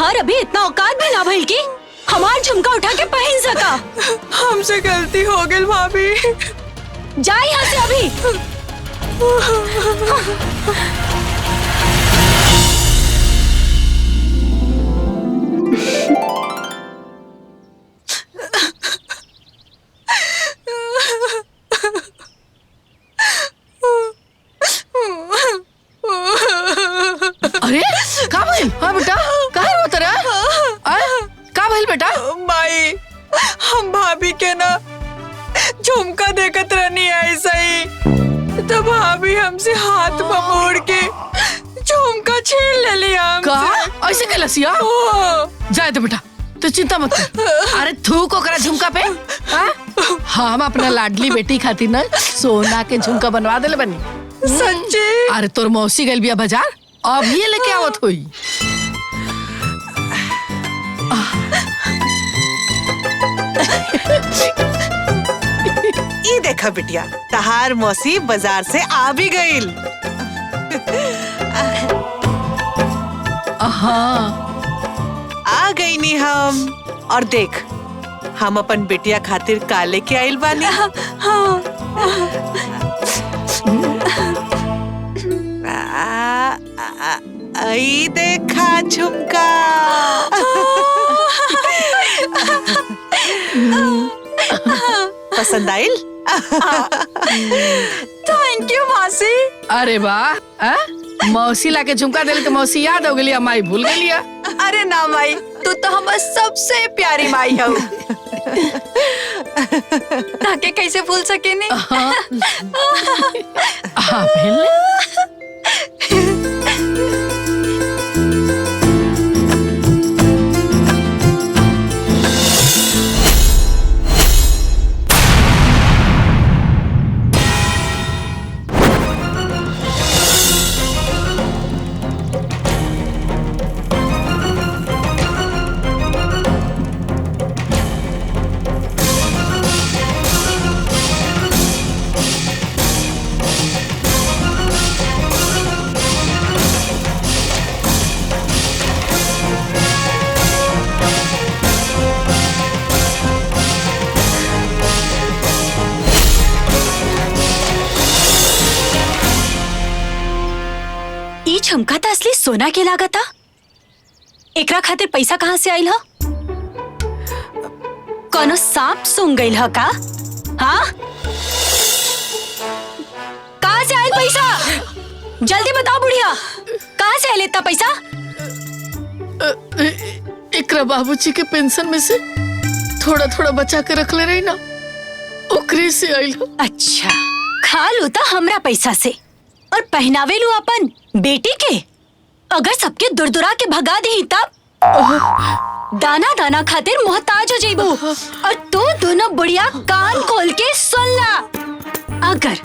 तोहार अभी इतना औकात भी ना भइल की हमार झुमका उठा के पहन सका। हमसे गलती हो गई भाभी। जा यहाँ से अभी। अरे का भइल? हाँ बेटा, काहे रोत रहा? का भइल बेटा? माई, हम भाभी के ना झुमका देखत रहनी ऐसा ही, तो भाभी हमसे हाथ मोड़ के झुमका छीन ले लिया हमसे। का ऐसे के लसिया? जाए तो बेटा, तो चिंता मत कर। अरे थूक ओकरा झुमका पे। हम अपना लाडली बेटी खातिर ना सोना के झुमका बनवा देले बनी। सच्ची? अरे तोर मौसी गइल बिया बाजार, अब ये लेके आवत होई। ये देखा बिटिया, तहार मौसी बाजार से आ भी गईल। हाँ, आ गई नी हम। और देख, हम अपन बिटिया खातिर का लेके आइल बानी। आई देखा झुमका। पसंद आइल? थैंक यू मौसी। अरे वाह, मौसी लाके झुमका देले तो मौसी याद हो गई, माई भूल गई। अरे ना माई, तू तो हमार सबसे प्यारी माई हो। ताके कैसे भूल सके नी? हाँ बहन। झुमका तो असली सोना के लागता। एकरा खातिर पैसा कहाँ से आइल ह? कोनो सांप सूंघ गइल ह का? हाँ? कहाँ से आइल पैसा? जल्दी बताओ बुढ़िया, कहाँ से आइल इतना पैसा? एकरा बाबूजी के पेंशन में से थोड़ा थोड़ा बचा के रख ले रही ना, ओकरे से आइल। अच्छा, खा लू तो हमरा पैसा से और पहनावे लू अपन बेटी के। अगर सबके दुरदुरा के भगा दे तब दाना दाना खातिर मोहताज हो जाइबू। और तू दोनों बुढ़िया कान खोल के सुन ला, अगर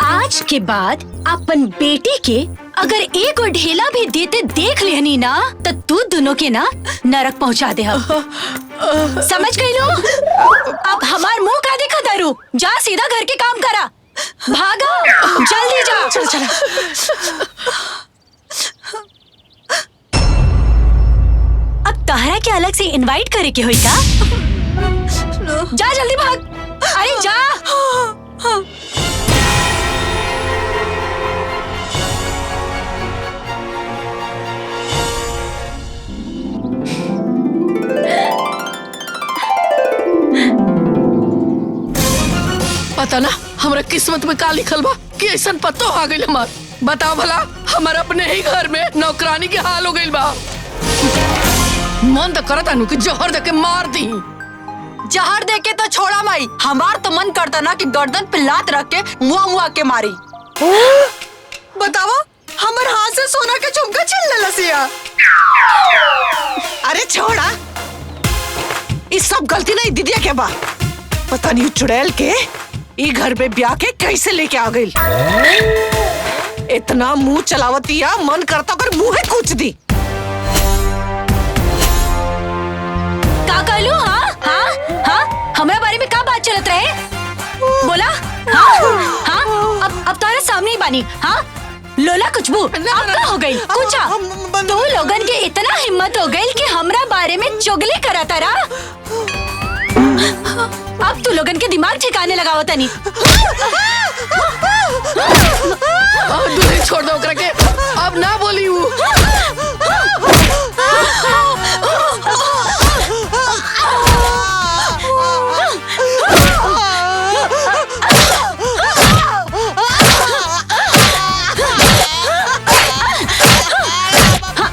आज के बाद अपन बेटी के अगर एक और ढेला भी देते देख लेनी ना, तो तू दोनों के ना नरक पहुंचा दे। समझ गई लो? अब हमार मुंह का देखा दारू, जा सीधा घर के काम करा। भागो, जल्दी जा। चल चल। अब तहरा के अलग से इनवाइट करे के होई का? जा जल्दी भाग। अरे जा। पता ना हमरा किस्मत में का लिखल बा कि ऐसा पतो आ गइल हमार। बताओ भला, हमारे अपने ही घर में नौकरानी के हाल हो गइल बा। मन तो करत अनु कि जहर देके मार दी। जहर देके तो छोड़ा माई, हमार तो मन करता ना कि गर्दन पे लात रख के मुआ मुआ के मारी। बतावा, हमर हाथ से सोना के झुमका छीन ले लसिया। अरे छोड़ा, इस सब गलती नहीं दीदिया के बा। पता नहीं चुड़ैल के ई घर पे ब्याह के कैसे लेके आ गई। इतना मुंह चलावतिया, मन करता कर मुंह है कूच दी। का कहलू? हाँ हाँ हाँ, हमारे बारे में का बात चलत रहे? बोला? हाँ हाँ, अब तारा सामने ही बानी। हाँ, लोला कुछबू अब का हो गई कुछा तू लोगन के इतना हिम्मत हो गई कि हमरा बारे में चुगली करता रहा। अब तू लोगन के दिमाग ठिकाने लगाओ तनी। दूरी छोड़ दो ओकरा के, अब ना बोली हूँ।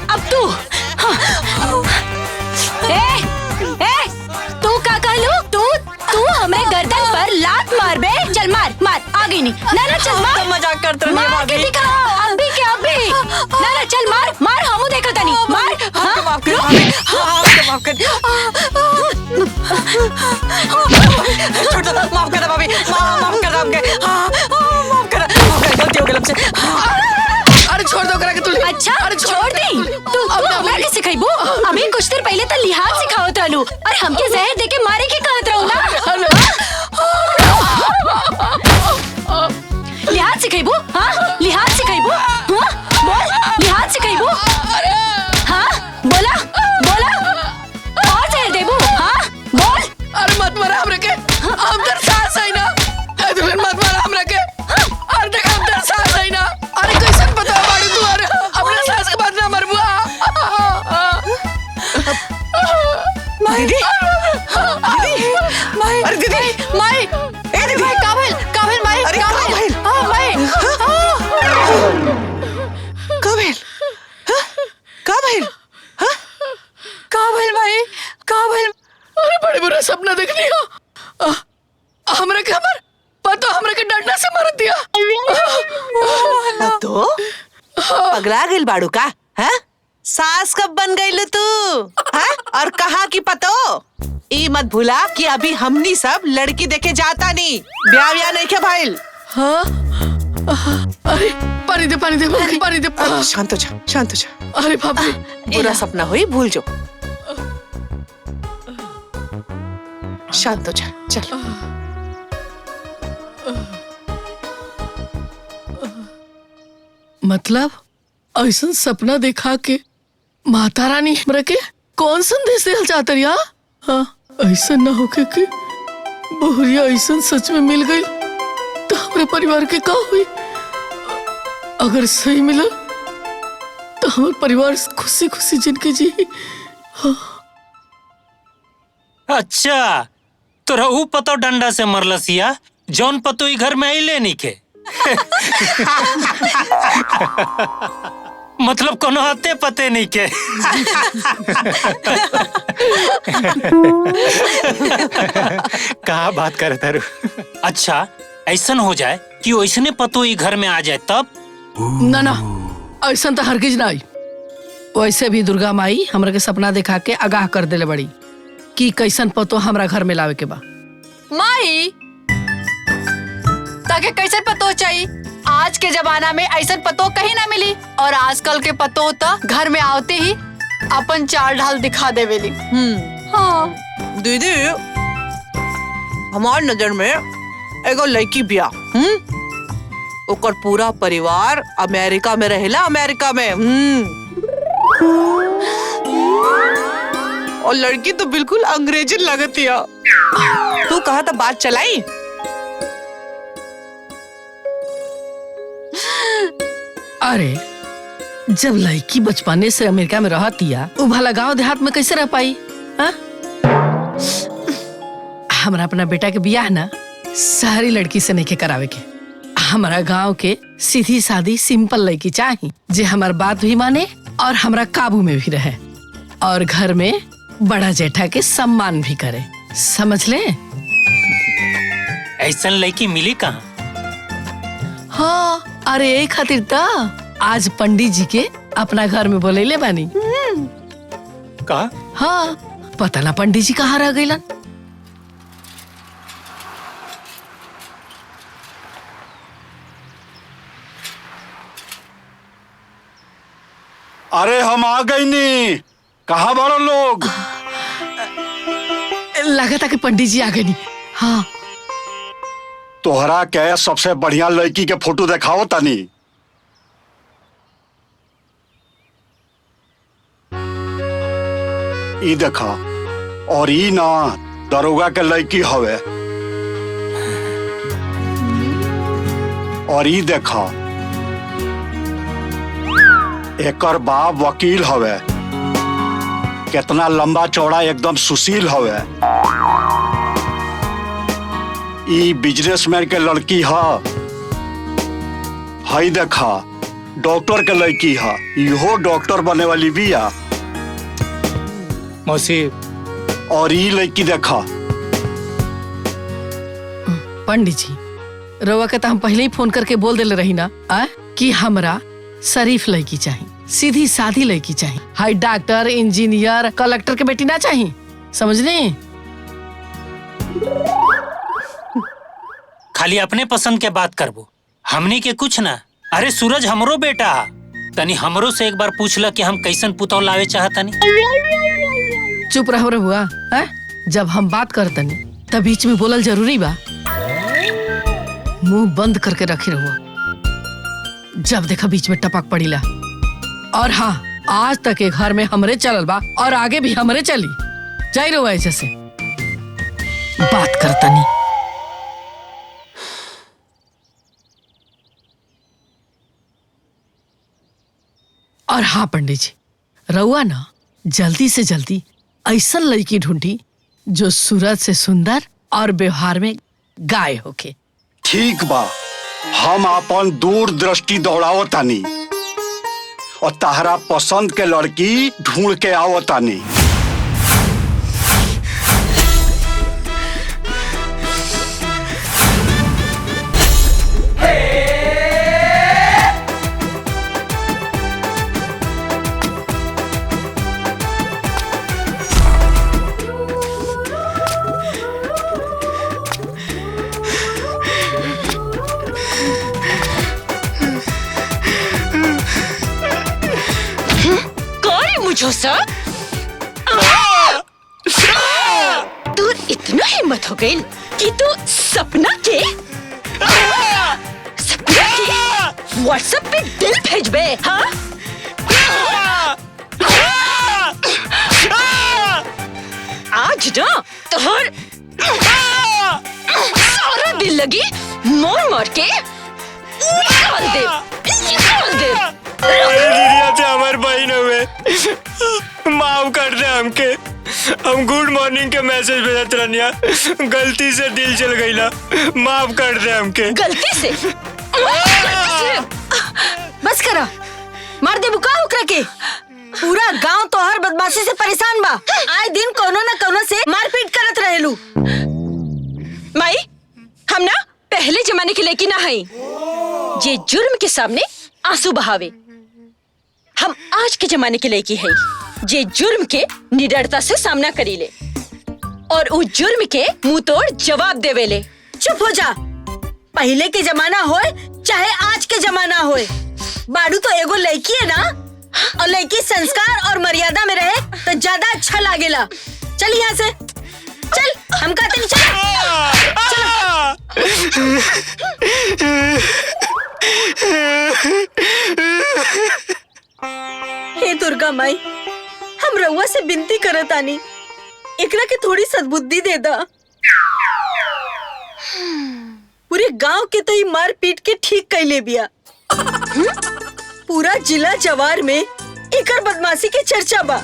अब तू तू का कहलू तू हमें गर्दन पर लात मार बे। चल मार मार आगे नहीं ना चल मार। तो मजाक करते रहो मार के दिखा अभी के अभी ना चल मार मार हमू देखा तनी मार। हमको माफ कर भाभी, हमको माफ कर। छोड़ दो, माफ कर भाभी, माफ कर हमके। माफ कर गलती हो गई हमसे। अरे छोड़ दो ओकरा के तू। अच्छा छोड़ दी तू हमरा के सिखाइबू। अभी कुछ देर पहले तो लिहाज सिखावत रहलू और हमके जहर देके मारे के कहत रहू ना। लिहाज सिखाइबू हाँ लिहाज सिखाइबू बोल लिहाज सिखाइबू हाँ बोला बोला और जहर देबू हाँ बोल। अरे मत मारा हमरा के, हम तेरे साथ है ना। दुल्हन मत मारा हमरा के। अरे देख हम तेरे साथ है ना। अरे कैसे पता बाड़ू तू? अरे अपने सास के बाद ना मरबू। दीदी दीदी माई, अरे दीदी माई, ए दीदी काबिल माई, अरे काबिल हां माई काबिल हां काबिल माई काबिल। अरे बड़े बुरा सपना देख लिया। हमरा के हमर पतो हमरा के डंडा से मार दिया। तो पगला गेल बाड़ू का हैं? सास कब बन गई तू हैं? और कहा की पतो ई मत भूला कि अभी हमनी सब लड़की देखे जाता नहीं, ब्याह नहीं क्या भाईल। हाँ अरे पानी दे पानी दे। शांत हो जा। अरे बाप रे बुरा सपना हुई भूल जो। शांत हो जा चल। मतलब ऐसा सपना देखा के माता रानी हमरा के कौन संदेश देना चाहते रही? हाँ ऐसा ना हो के कि बहुरिया ऐसा सच में मिल गई तो हमारे परिवार के का हुई? अगर सही मिला तो हमारे परिवार खुशी खुशी जिंदगी जी। हाँ। अच्छा तोरा ऊ पतो डंडा से मरलसिया जौन पतो ई घर में आइले नहीं के। मतलब कोनो हते पते नहीं के। कहाँ बात करे तारू? अच्छा ऐसन हो जाए कि वैसने पतो ई घर में आ जाए तब? ना ऐसा तो हरगिज ना आई। वैसे भी दुर्गा माई हमरा के सपना दिखा के आगाह कर देले बड़ी कि कैसन पतो हमरा घर में लावे के बा। माई ताके कैसे पतो चाहिए? आज के जमाना में ऐसा पतो कहीं ना मिली और आजकल के पतो तो घर में आते ही अपन चाल ढाल दिखा देवेली। हाँ दीदी हमार नजर में एगो लड़की बिया ओकर पूरा परिवार अमेरिका में रहेला। अमेरिका में और लड़की तो बिल्कुल अंग्रेजी लगती है। तू कहा था बात चलाई? अरे जब लड़की बचपने से अमेरिका में रहती है वो भला गांव देहात में कैसे रह पाई? हमरा अपना बेटा के बियाह ना सारी लड़की से नहीं के करावे के। हमारा गांव के सीधी सादी सिंपल लड़की चाहिए जे हमार बात भी माने और हमरा काबू में भी रहे और घर में बड़ा जेठा के सम्मान भी करे। समझ ले? ऐसन लड़की मिली कहाँ? हाँ अरे एक खातिर ता आज पंडित जी के अपना घर में बोले बानी। कहा? हाँ पता ना पंडित जी कहाँ रह गईलन। अरे हम आ गई नी। कहाँ बड़ो लोग? लगा था कि पंडित जी आ गए नी। हाँ तोहरा के सबसे बढ़िया लड़की के फोटो दिखाओ तनी। ई देखा, और ई ना दरोगा के लड़की हवे। और ई देखा, एकर बाप वकील हवे। कितना लंबा चौड़ा एकदम सुशील हवे। ई बिजनेसमैन के लड़की हई देखा, डॉक्टर के लड़की है। इहो डॉक्टर बने वाली बिया। मौसी, और ई लड़की देखा। पंडित जी, रउआ के तो हम पहले ही फोन करके बोल देले रही ना कि हमरा शरीफ लड़की चाहिए, सीधी सादी लड़की चाहिए। हाई डॉक्टर, इंजीनियर, कलेक्टर के बेटी ना चाहिए, समझनी? खाली अपने पसंद के बात करबो, हमनी के कुछ ना। अरे सूरज हमरो बेटा हा, तनी हमरो से एक बार पूछला कि हम कैसन पुतौ लावे चाहतनी। चुप रहो रहुआ। जब हम बात करतनी तब बीच में बोलल जरूरी बा? मुंह बंद करके रखे रहुआ, जब देखा बीच में टपक पड़ीला। और हाँ, आज तक के घर में हमरे चलल बा और आगे भी हमरे चली। जाई रहुआ ऐसे से बात करतनी। और हाँ पंडित जी, रउआ ना जल्दी से जल्दी ऐसा लड़की ढूंढी जो सूरत से सुंदर और व्यवहार में गाय होके। ठीक बा, हम अपन दूरदृष्टि दौड़ाओ तानी और तहरा पसंद के लड़की ढूंढ के आओ तानी। मुझो सर, तू इतना हिम्मत हो गई कि तू सपना के व्हाट्सएप पे दिल भेजबे? हाँ? आज ना तोहर सारा दिल लगी मोर मार के निकाल दे। हमारे बहन हुए, माफ कर दे हमके। हम गुड मॉर्निंग के मैसेज भेजत रहनिया, गलती से दिल चल गईला, माफ कर दे हमके। गलती से? बस करा, मार दे बुका ओकरा के। पूरा गांव तोहर बदमाशी से परेशान बा। आए दिन कोनो न कोनो से मारपीट करत रहेलू। माई, हम ना पहले जमाने की लड़की ना हई जे जुर्म के सामने आंसू बहावे। हम आज के जमाने की लड़की है जे जुर्म के निडरता से सामना करीले और उस जुर्म के मुंह तोड़ जवाब देवेले। चुप हो जा। पहले के जमाना होए चाहे आज के जमाना होए, बाड़ू तो एगो लड़की है ना, और लड़की संस्कार और मर्यादा में रहे तो ज्यादा अच्छा लागेला। चल यहाँ से चल, हम कहते नहीं हे दुर्गा माई, हम रउआ से विनती करत आनी, एकरा के थोड़ी सद्बुद्धि दे दा। पूरे गांव के तो ही मार पीट के ठीक कैले बिया। पूरा जिला जवार में एकर बदमाशी के चर्चा बा।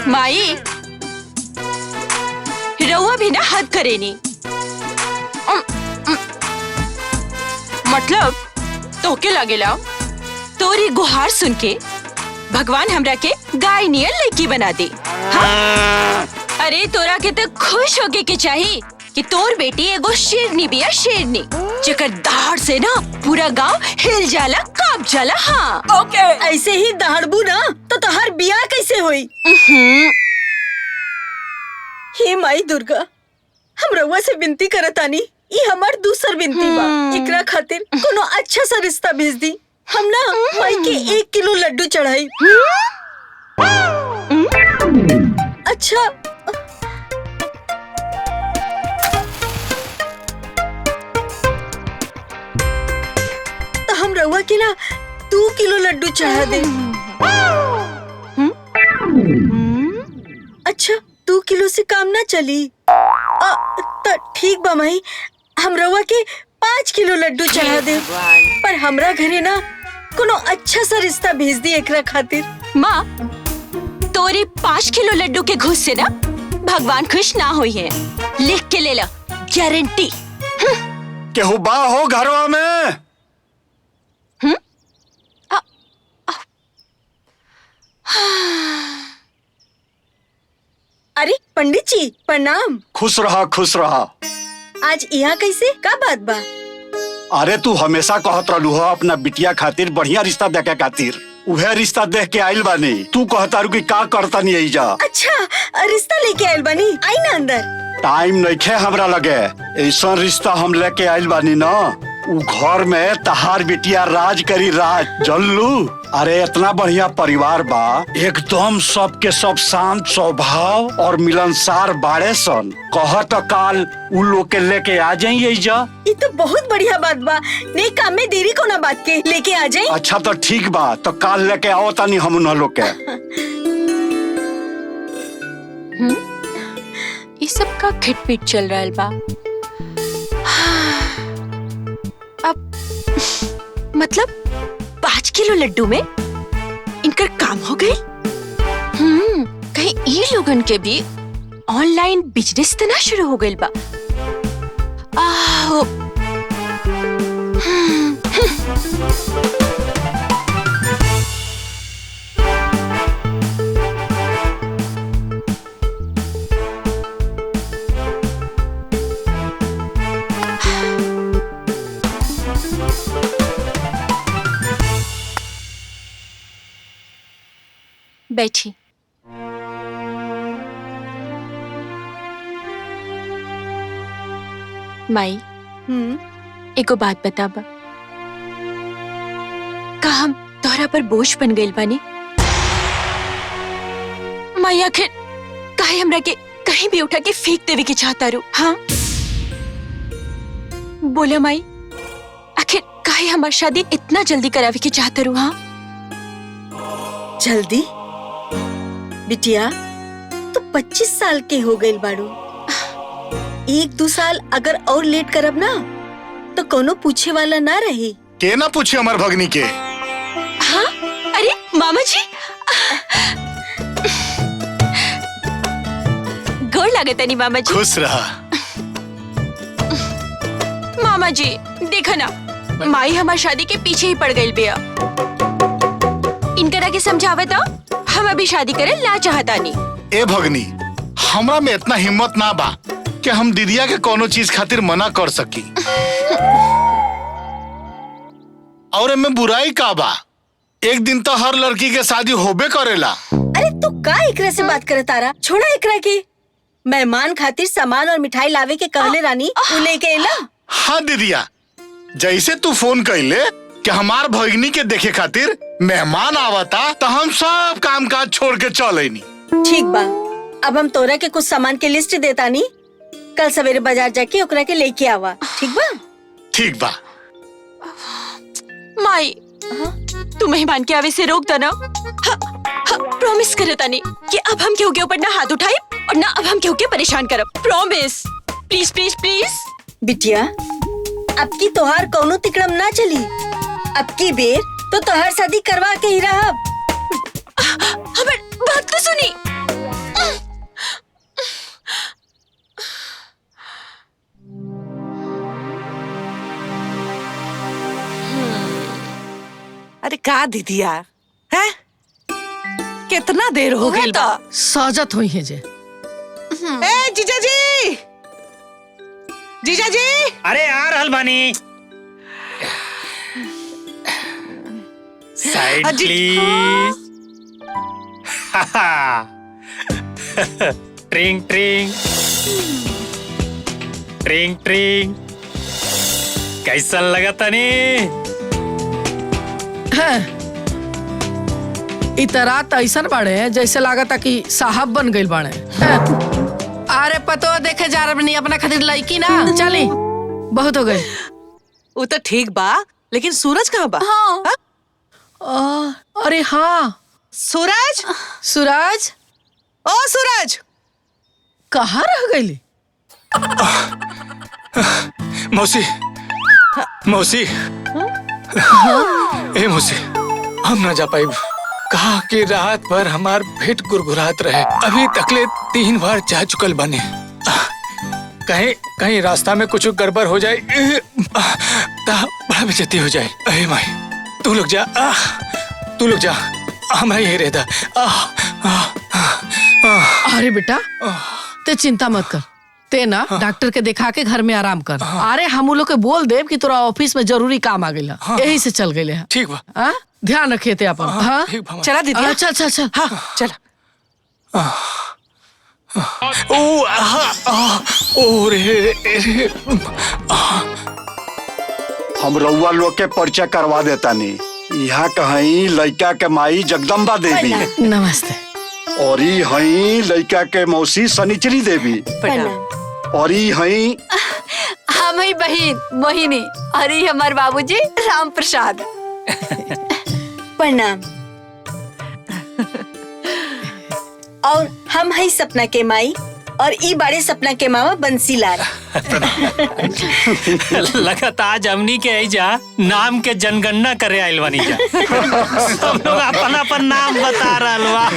माई, रउआ भी ना हद करेनी। मतलब तोके लागेला तोरी गुहार सुन के भगवान हमरा के गाय नियर लड़की बना दे। हाँ? अरे तोरा के तो खुश होके के चाहिए कि तोर बेटी एगो शेरनी बिया, शेरनी जेकर दहाड़ से ना पूरा गांव हिल जाला, कांप जाला। हाँ ओके, ऐसे ही दहाड़बू ना तो तोहर बियाह कैसे होई? हे माई दुर्गा, हम रउआ से विनती करतानी, ये हमार दूसर विनती बा। एकरा खातिर कोनो अच्छा सा रिश्ता भेज दी। हम ना माई के 1 किलो लड्डू चढ़ाई। अच्छा, तो हम रउआ के ना 2 किलो लड्डू चढ़ा दे। अच्छा 2 किलो से काम ना चली। तो ठीक बा माई, हम रउआ के 5 किलो लड्डू चढ़ा दे, पर हमरा घरे ना कोनो अच्छा सा रिश्ता भेज दी एकरा खातिर। माँ, तोरे 5 किलो लड्डू के घूस से ना भगवान खुश ना हुई है। लिख के ले ला, गारंटी। केहू बा हो घरवा में? अरे पंडित जी प्रणाम। खुश रहा खुश रहा। आज यहाँ कैसे, का बात बा? अरे तू हमेशा कहत रहलू हो अपना बिटिया खातिर बढ़िया रिश्ता देखे खातिर, उहे रिश्ता देख के आइल बानी। तू कहता रू कि का करता नहीं आई जा। अच्छा रिश्ता लेके आइल बानी, आई ना अंदर। टाइम नइखे हमरा लगे, ऐसा रिश्ता हम लेके आइल बानी ना, उ घर में तहार बिटिया राज करी, राज जल्लू। अरे इतना बढ़िया परिवार बा, एकदम सबके सब शांत स्वभाव और मिलनसार बाड़े सन। कहत काल उ लोग के लेके आ जाइए जा। ये तो बहुत बढ़िया बात बा, नहीं काम में देरी को ना बात के लेके आ जाए। अच्छा तो ठीक बा, तो काल लेके आओ तानी हम उन लोग के। ये सब का खिटपिट चल रहा है बा। अब मतलब 5 किलो लड्डू में इनका काम हो गई। कहीं ये लोगन के भी ऑनलाइन बिजनेस तो ना शुरू हो गई बा। आहो। बैठी। माई, एको बात बताबा, का हम तोहरा पर बोझ बन गइल बानी? माई आखिर काहे हमरा के कहीं भी उठा के फेंक देवे के चाहता रू? हाँ बोला माई, आखिर काहे हमार शादी इतना जल्दी करावे के चाहता रू? हाँ जल्दी? बिटिया तो 25 साल के हो गए बाड़ू, 1-2 साल अगर और लेट करब ना तो कोनो पूछे वाला ना रही। के ना पूछे हमार भगनी के। हाँ? अरे मामा जी, गोर लागत नहीं मामा जी। खुश रहा। मामा जी देखा ना, माई हमार शादी के पीछे ही पड़ गई बिया। इनकरा के समझावे तो हम अभी शादी करे ला चाहता नहीं। ए भगनी, हमरा में इतना हिम्मत ना बा कि हम दीदिया के कोनो चीज खातिर मना कर सकी। और एमे बुराई का बा? एक दिन तो हर लड़की के शादी होबे करेला। अरे तू का एकरा से बात करे तारा? छोड़ा एकरा के। मेहमान खातिर सामान और मिठाई लावे के कहले रानी, तू लेके एला? हाँ दीदिया, जैसे तू फोन कैले कि हमार भगनी के देखे खातिर मेहमान आवता, तो हम सब काम काज छोड़ के चलेनी। ठीक बा, अब हम तोरा के कुछ सामान के लिस्ट देता नी, कल सवेरे बाजार जाके ओकरा के लेके आवा। ठीक बा? ठीक बा। माई, तू मेहमान के आवे से रोक दो ना। प्रॉमिस करे तानी कि अब हम केहू के ऊपर ना हाथ उठाए और ना अब हम केहू के परेशान करब। Promise, please please please. बिटिया, अब की तोहार कोनो तिकड़म ना चली। अब की बेर तो तोहार शादी करवा के ही रहब। हमार बात तो सुनी। अरे का दीदिया है, कितना देर हो गई बा? साजत हुई है जे। ए जीजा जी, जीजा जी। अरे आ रहल बानी। साइड अजी, प्लीज। ट्रिंग ट्रिंग ट्रिंग ट्रिंग। कैसा लगा तनी? इतरा ऐसन बाड़े जैसे लागता कि साहब बन गइल बाड़े। अरे पतो देखे जा रही अपना खातिर लड़की ना चली, बहुत हो गए। वो तो ठीक बा, लेकिन सूरज कहाँ बा? अरे हाँ, सूरज, सूरज। ओ सूरज, कहाँ रह गई? मौसी मौसी ए मौसी, हम ना जा पाई। कहा कि रात भर हमार पेट गुरगुरात रहे, अभी तकले 3 बार जा चुकल बने। कहीं कहीं रास्ता में कुछ गड़बड़ हो जाए बड़ा बेइज्जती हो जाए। अरे माई तू लोग जा, तू लोग जा, हमें यही रहता। अरे बेटा ते चिंता मत कर, ते ना डॉक्टर के दिखा के घर में आराम कर। अरे हम लोग के बोल दे कि तोरा ऑफिस में जरूरी काम आ गया, यही से चल गए। ठीक बा, ध्यान रखिए ते अपन। हाँ चला दीदी, चल चल चल। हाँ चला। ओ रे हम रउआ लोग के परिचय करवा देता नहीं। यहाँ कहीं लड़का के माई जगदम्बा देवी, नमस्ते। और ई हई लड़का के मौसी शनिचरी देवी, और ई हई हम ही बहन मोहिनी, अरे हमारे बाबूजी राम प्रसाद। प्रणाम। और हम है सपना के माई, और ई बाड़े सपना के मामा बंसीलाल। लगता आज हमनी के जा नाम के जनगणना करे आइल बानी जा। सब लोग अपन अपन नाम बता रहल बा।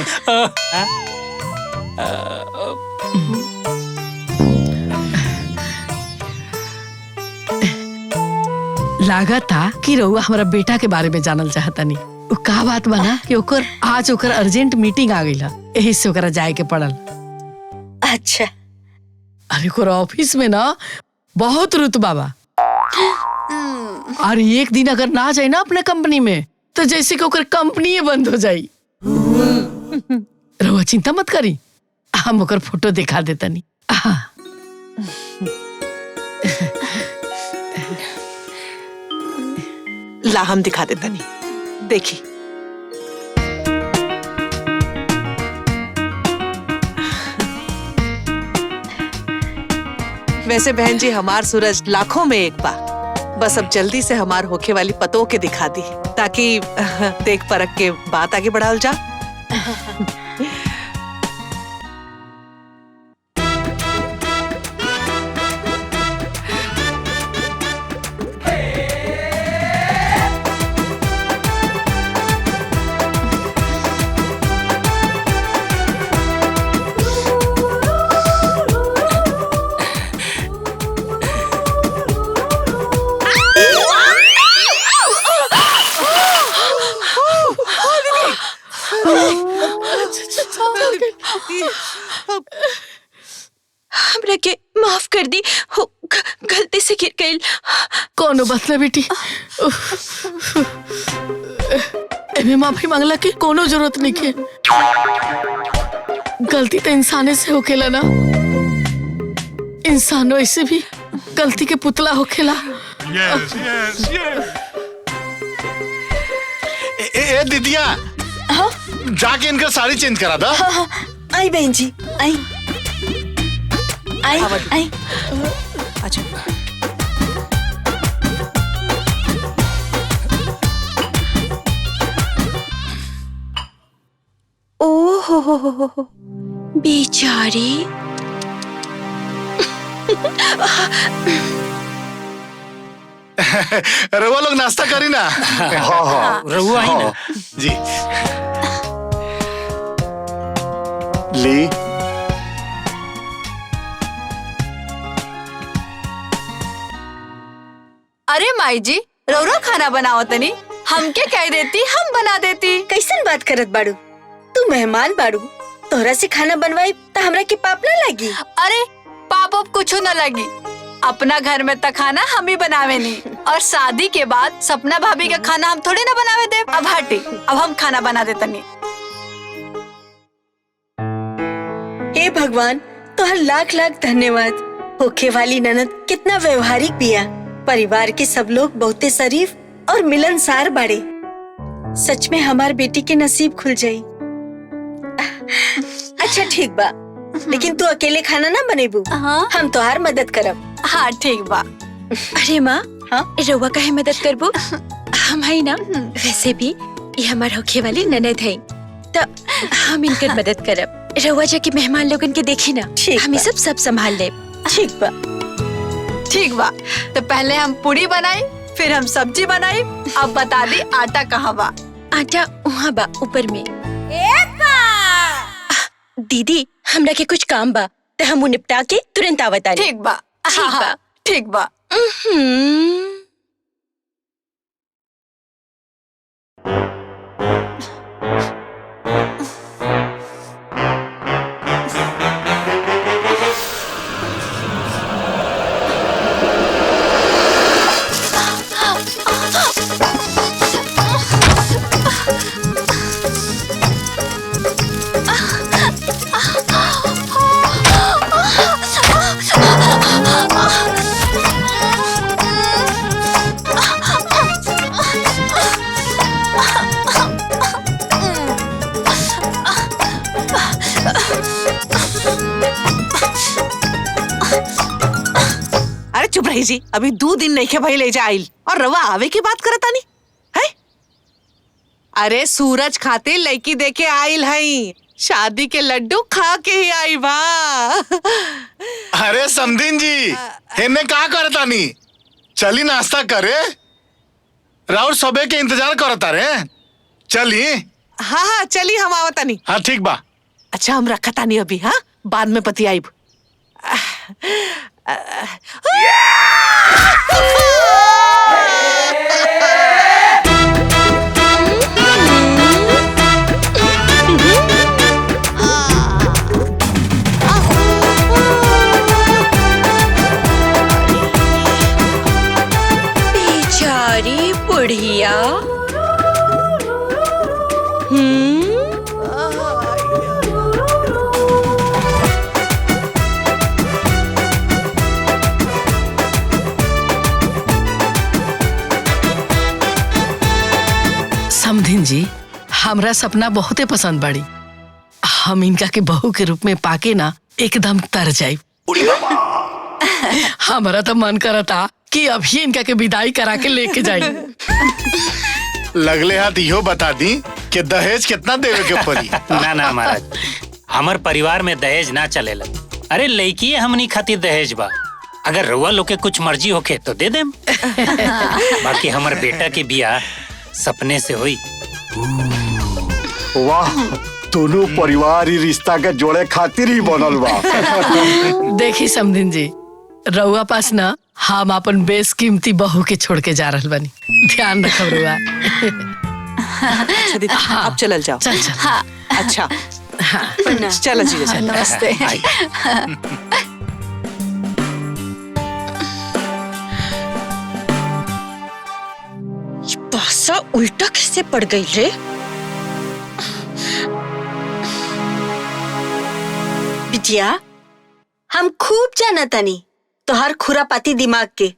लागत था कि रउआ हमारा बेटा के बारे में जानल चाहता नहीं। का बात बना कि ओकर आज ओकर अर्जेंट मीटिंग आ गई, यही से ओकरा जाए के पड़ल। अच्छा। अरे ओकर ऑफिस में ना बहुत रुतबा बा, और एक दिन अगर ना जाए ना अपने कंपनी में तो जैसे कि ओकर कंपनी बंद हो जाई। रउआ चिंता मत करी, हम ओकर फोटो दिखा देता नहीं। ला हम दिखा देता नहीं, देखी। वैसे बहन जी हमार सूरज लाखों में एक बा, बस अब जल्दी से हमार होखे वाली पतों के दिखा दी, ताकि देख परख के बात आगे बढ़ाल जा। हमरा के माफ कर दी, गलती से गिर गई। कोनो बात ना बेटी, एमे माफी मांगला के कोनो जरूरत नहीं के। गलती तो इंसाने से होखेला ना, इंसानों ऐसे भी गलती के पुतला होखेला। ए दीदिया, जाके इनका साड़ी चेंज करा दा। आई बहन जी, आई आई आई। अच्छा ओहो बेचारी। रउआ लोग नाश्ता करी ना। हाँ हाँ रहुआ ही ना। जी ली। अरे माई जी रौरा खाना बनाओ तनी, हमके कह देती हम बना देती। कैसन बात करत बाड़ू, तू मेहमान बाड़ू, तोहरा से खाना बनवाई तो हमरा के पाप ना लगी। अरे पाप अब कुछ न लगी, अपना घर में तक खाना हम ही बनावे नहीं, और शादी के बाद सपना भाभी का खाना हम थोड़ी ना बनावे दे। अब हटी, अब हम खाना बना देते नहीं। हे भगवान, तोहर लाख लाख धन्यवाद। होखे वाली ननद कितना व्यवहारिक बिया, परिवार के सब लोग बहुते शरीफ और मिलनसार बाड़े। सच में हमार बेटी के नसीब खुल जाई। अच्छा ठीक बा, लेकिन तू अकेले खाना ना बनेबू, हम तोहार मदद करब। हाँ ठीक बा। अरे माँ, हाँ रउआ काहे मदद करबो? हम है ना, वैसे भी ये हमार होखे वाली ननद है, तो हम इनकर मदद करब। रहुआ जाके मेहमान लोगन के देखी ना, ठीक हम बा। सब संभाल ले। ठीक बा। ठीक बा, तो पहले हम पूरी बनाई, फिर हम सब्जी बनाई। अब बता दी आटा कहाँ बा? आटा वहाँ बा ऊपर में। दीदी हमरा के कुछ काम बा, तो हम निपटा के तुरंत आवता। ठीक बा, ठीक बा। ठीक बा। अरे चुप रही जी, अभी 2 दिन नहीं के भाई ले जा आइल और रवा आवे की बात करता नहीं है। अरे सूरज खाते लड़की देके आइल हई, शादी के लड्डू खा के ही आई बा। अरे समधिन जी, हेने का करता नी? चली नाश्ता करे, राउर सबे के इंतजार करता रे। चली। हाँ हाँ चली, हम आवता नहीं। हाँ ठीक बा। अच्छा हम रखता नहीं अभी, हाँ बाद में पति आईब। बेचारी बुढ़िया। समधिन जी, हमरा सपना बहुते पसंद बाड़ी। हम इनका के बहू के रूप में पाके ना एकदम तर जाए। हमारा तो मन करता कि अभी इनका के विदाई करा के लेके जाई। लगले हाथ इहो बता दी कि दहेज कितना देवे के पड़ी। ना ना महाराज, हमार परिवार में दहेज ना चलेला। अरे लड़की हमनी खातिर दहेज बा, अगर रउआ लोग के कुछ मर्जी होके तो दे देम। बाकी हमार बेटा के बियाह सपने से हुई। वाह, दोनों परिवार ही रिश्ता के जोड़े खातिर ही बनल बा। देखी समधिन जी, रउआ पास ना हम अपन बेशकीमती बहू के छोड़ के जा रहल बानी। ध्यान रखो रउआ। अच्छा दीदी, अब चलल जाओ। चल चल। अच्छा चलो जी, चलो। नमस्ते। पासा उल्टा कैसे पड़ गई रे? बिटिया, हम खूब जाना तनी तोहार खुरापाती दिमाग के।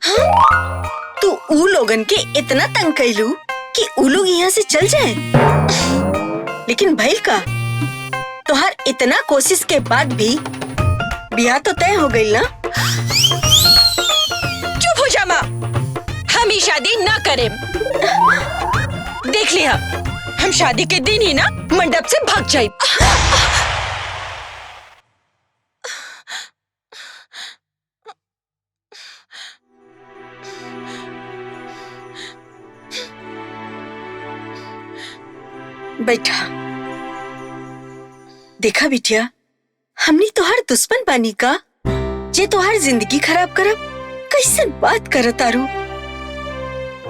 तू ऊ लोगन के इतना तंग कैलू कि ऊ लोग यहाँ से चल जाए, लेकिन भइल का? तोहार इतना कोशिश के बाद भी बियाह तो तय हो गई ना। चुप हो जा माँ, हम ही शादी ना करें। देख लिया, हम शादी के दिन ही ना मंडप से भाग जाए। बैठा। देखा बिटिया, हमनी तोहार दुश्मन बानी का जे तोहार जिंदगी खराब करब? कैसन बात करत आरू?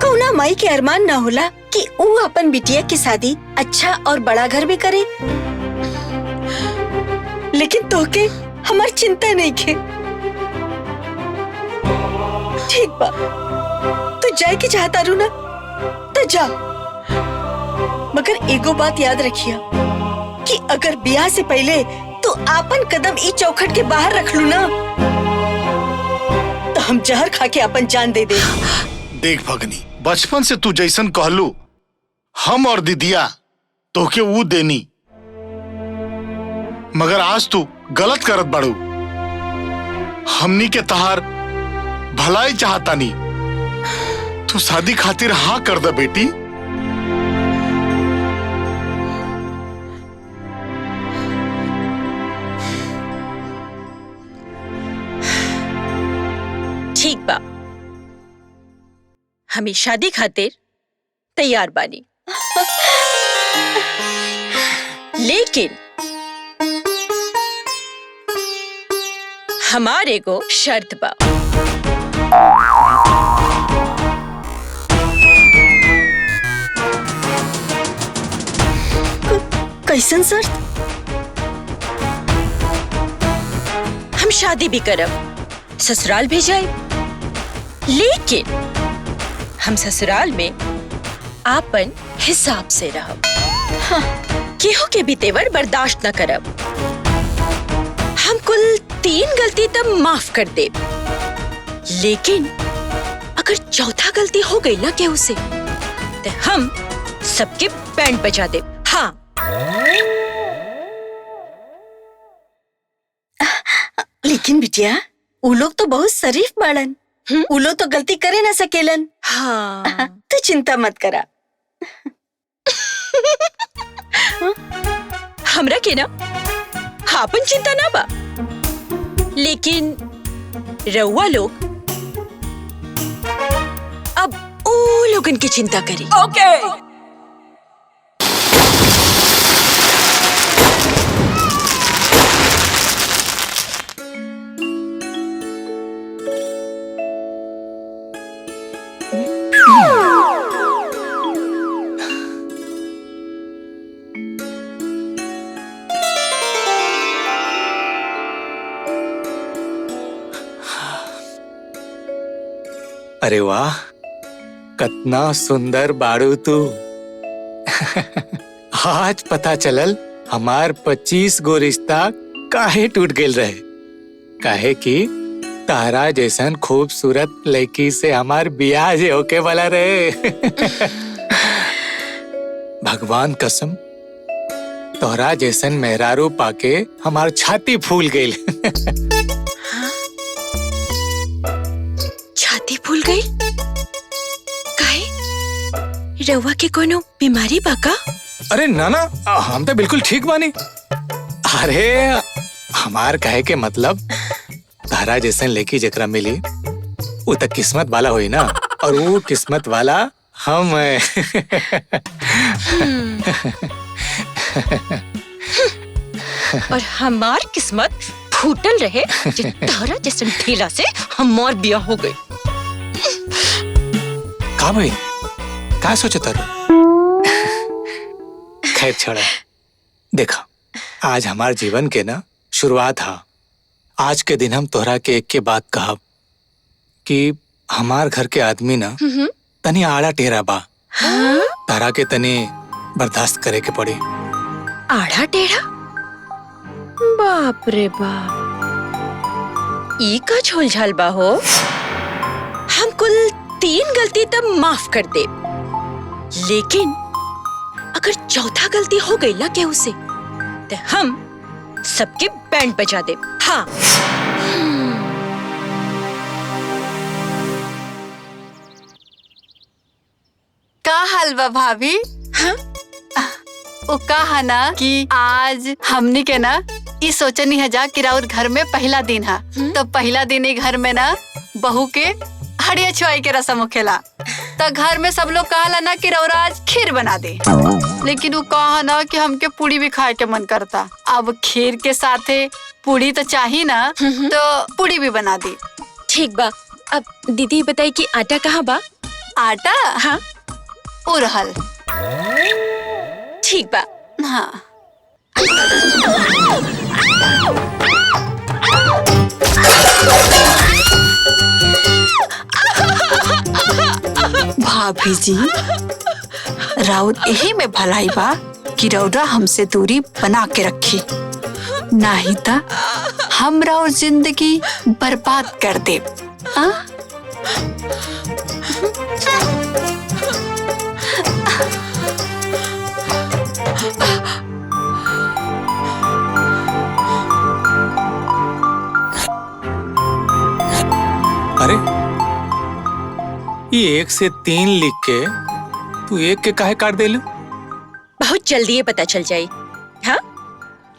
कौना माई के अरमान ना होला कि ऊ अपन बिटिया की शादी अच्छा और बड़ा घर में करे? लेकिन तोहके हमार चिंता नहीं खे। ठीक बा, तू जाए के चाहता रू ना तो जा, मगर एगो बात याद रखिया कि अगर ब्याह से पहले तू आपन कदम ई चौखट के बाहर रख लू ना तो हम जहर खा के अपन जान दे दे। देख भगनी, बचपन से तू जैसन कहलू हम और दीदिया तोके वो देनी, मगर आज तू गलत करत बाड़ू। हमनी के तहार भलाई चाहता नहीं, तू शादी खातिर हाँ कर दे बेटी। हम ई शादी खातिर तैयार बानी। लेकिन हमारे को शर्त बा। कैसन शर्त? हम शादी भी करब, ससुराल भी जाए, लेकिन हम ससुराल में आपन हिसाब से रहब। केहू के भी तेवर बर्दाश्त न करब। हम कुल 3 गलती तब माफ कर दे, लेकिन अगर चौथा गलती हो गई ना केहू से तो हम सबके बैंड बजा दे। हाँ, लेकिन बिटिया उ लोग तो बहुत शरीफ बाड़न। उ लोग तो गलती करे ना सकेलन। हाँ। तू चिंता मत करा। हमरा के ना आपन चिंता ना बा, लेकिन रउआ लोग अब ओ लोगन की चिंता करी। ओके। अरे वाह, कितना सुंदर बाड़ू तू। आज पता चलल हमार 25 गो रिश्ता काहे टूट गेल रहे। काहे कि तारा जैसन खूबसूरत लड़की से हमार बियाह जे होके वाला रहे। भगवान कसम, तोहरा जैसन मेहरारू पाके हमार छाती फूल गई। छाती फूल गई? काहे? रउआ के कोनो बीमारी बा का? अरे ना ना, हम तो बिल्कुल ठीक बानी। अरे हमार कहे के मतलब, तारा जैसन लड़की जकरा मिली वो तो किस्मत वाला हुई ना, और वो किस्मत वाला हम। और हमार किस्मत फूटल रहे जे तारा जैसन ढीला से हमार बियाह हो गई। का भाई, का सोचा तारू? खैर छोड़ा, देखा आज हमार जीवन के ना शुरुआत है। आज के दिन हम तोहरा के एक के बात कहब कि हमार घर के आदमी ना तनी आड़ा टेढ़ा बा। तारा के तनी बर्दाश्त करे के पड़ी। आड़ा टेढ़ा? बाप रे बाप, ई का झोल झाल बा हो। हम कुल 3 गलती तब माफ कर दे, लेकिन अगर चौथा गलती हो गई ना केहू से तो हम सबके बैंड बजा दे। हाँ। का हाल बा भाभी? हाँ? वो कहा ना कि आज हमनी के ना ई सोचनी है जा कि राउर घर में पहला दिन है, तो पहला दिन ही घर में ना बहू के हड़िया छुआई के रस्म होखेला। तो घर में सब लोग कहा ना कि रउरा आज खीर बना दे, लेकिन वो कहा ना कि हमके पूड़ी भी खाए के मन करता। अब खीर के साथे पूड़ी तो चाहिए ना, तो पूड़ी भी बना दी। ठीक बा। अब दीदी बताई कि आटा कहाँ बा? आटा? हाँ, उरहल। ठीक बा। हाँ। भाभी जी, राउर यही में भलाई बा कि रउरा हमसे दूरी बना के रखी, नहीं तो हम राउर जिंदगी बर्बाद कर दे। अरे ये 1 से 3 लिख के तू 1 के काहे काट देलू? बहुत जल्दी ये पता चल जाए। हाँ?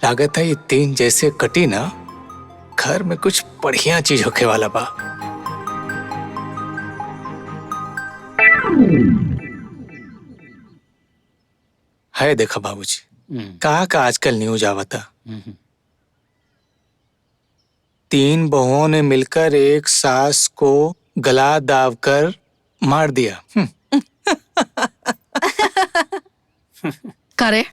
लागत है ये 3 जैसे कटी ना, घर में कुछ बढ़िया चीज होके वाला बा। है देखा बाबूजी, कहा का आजकल न्यूज आवता। 3 बहुओं ने मिलकर एक सास को गला दाब कर मार दिया। करे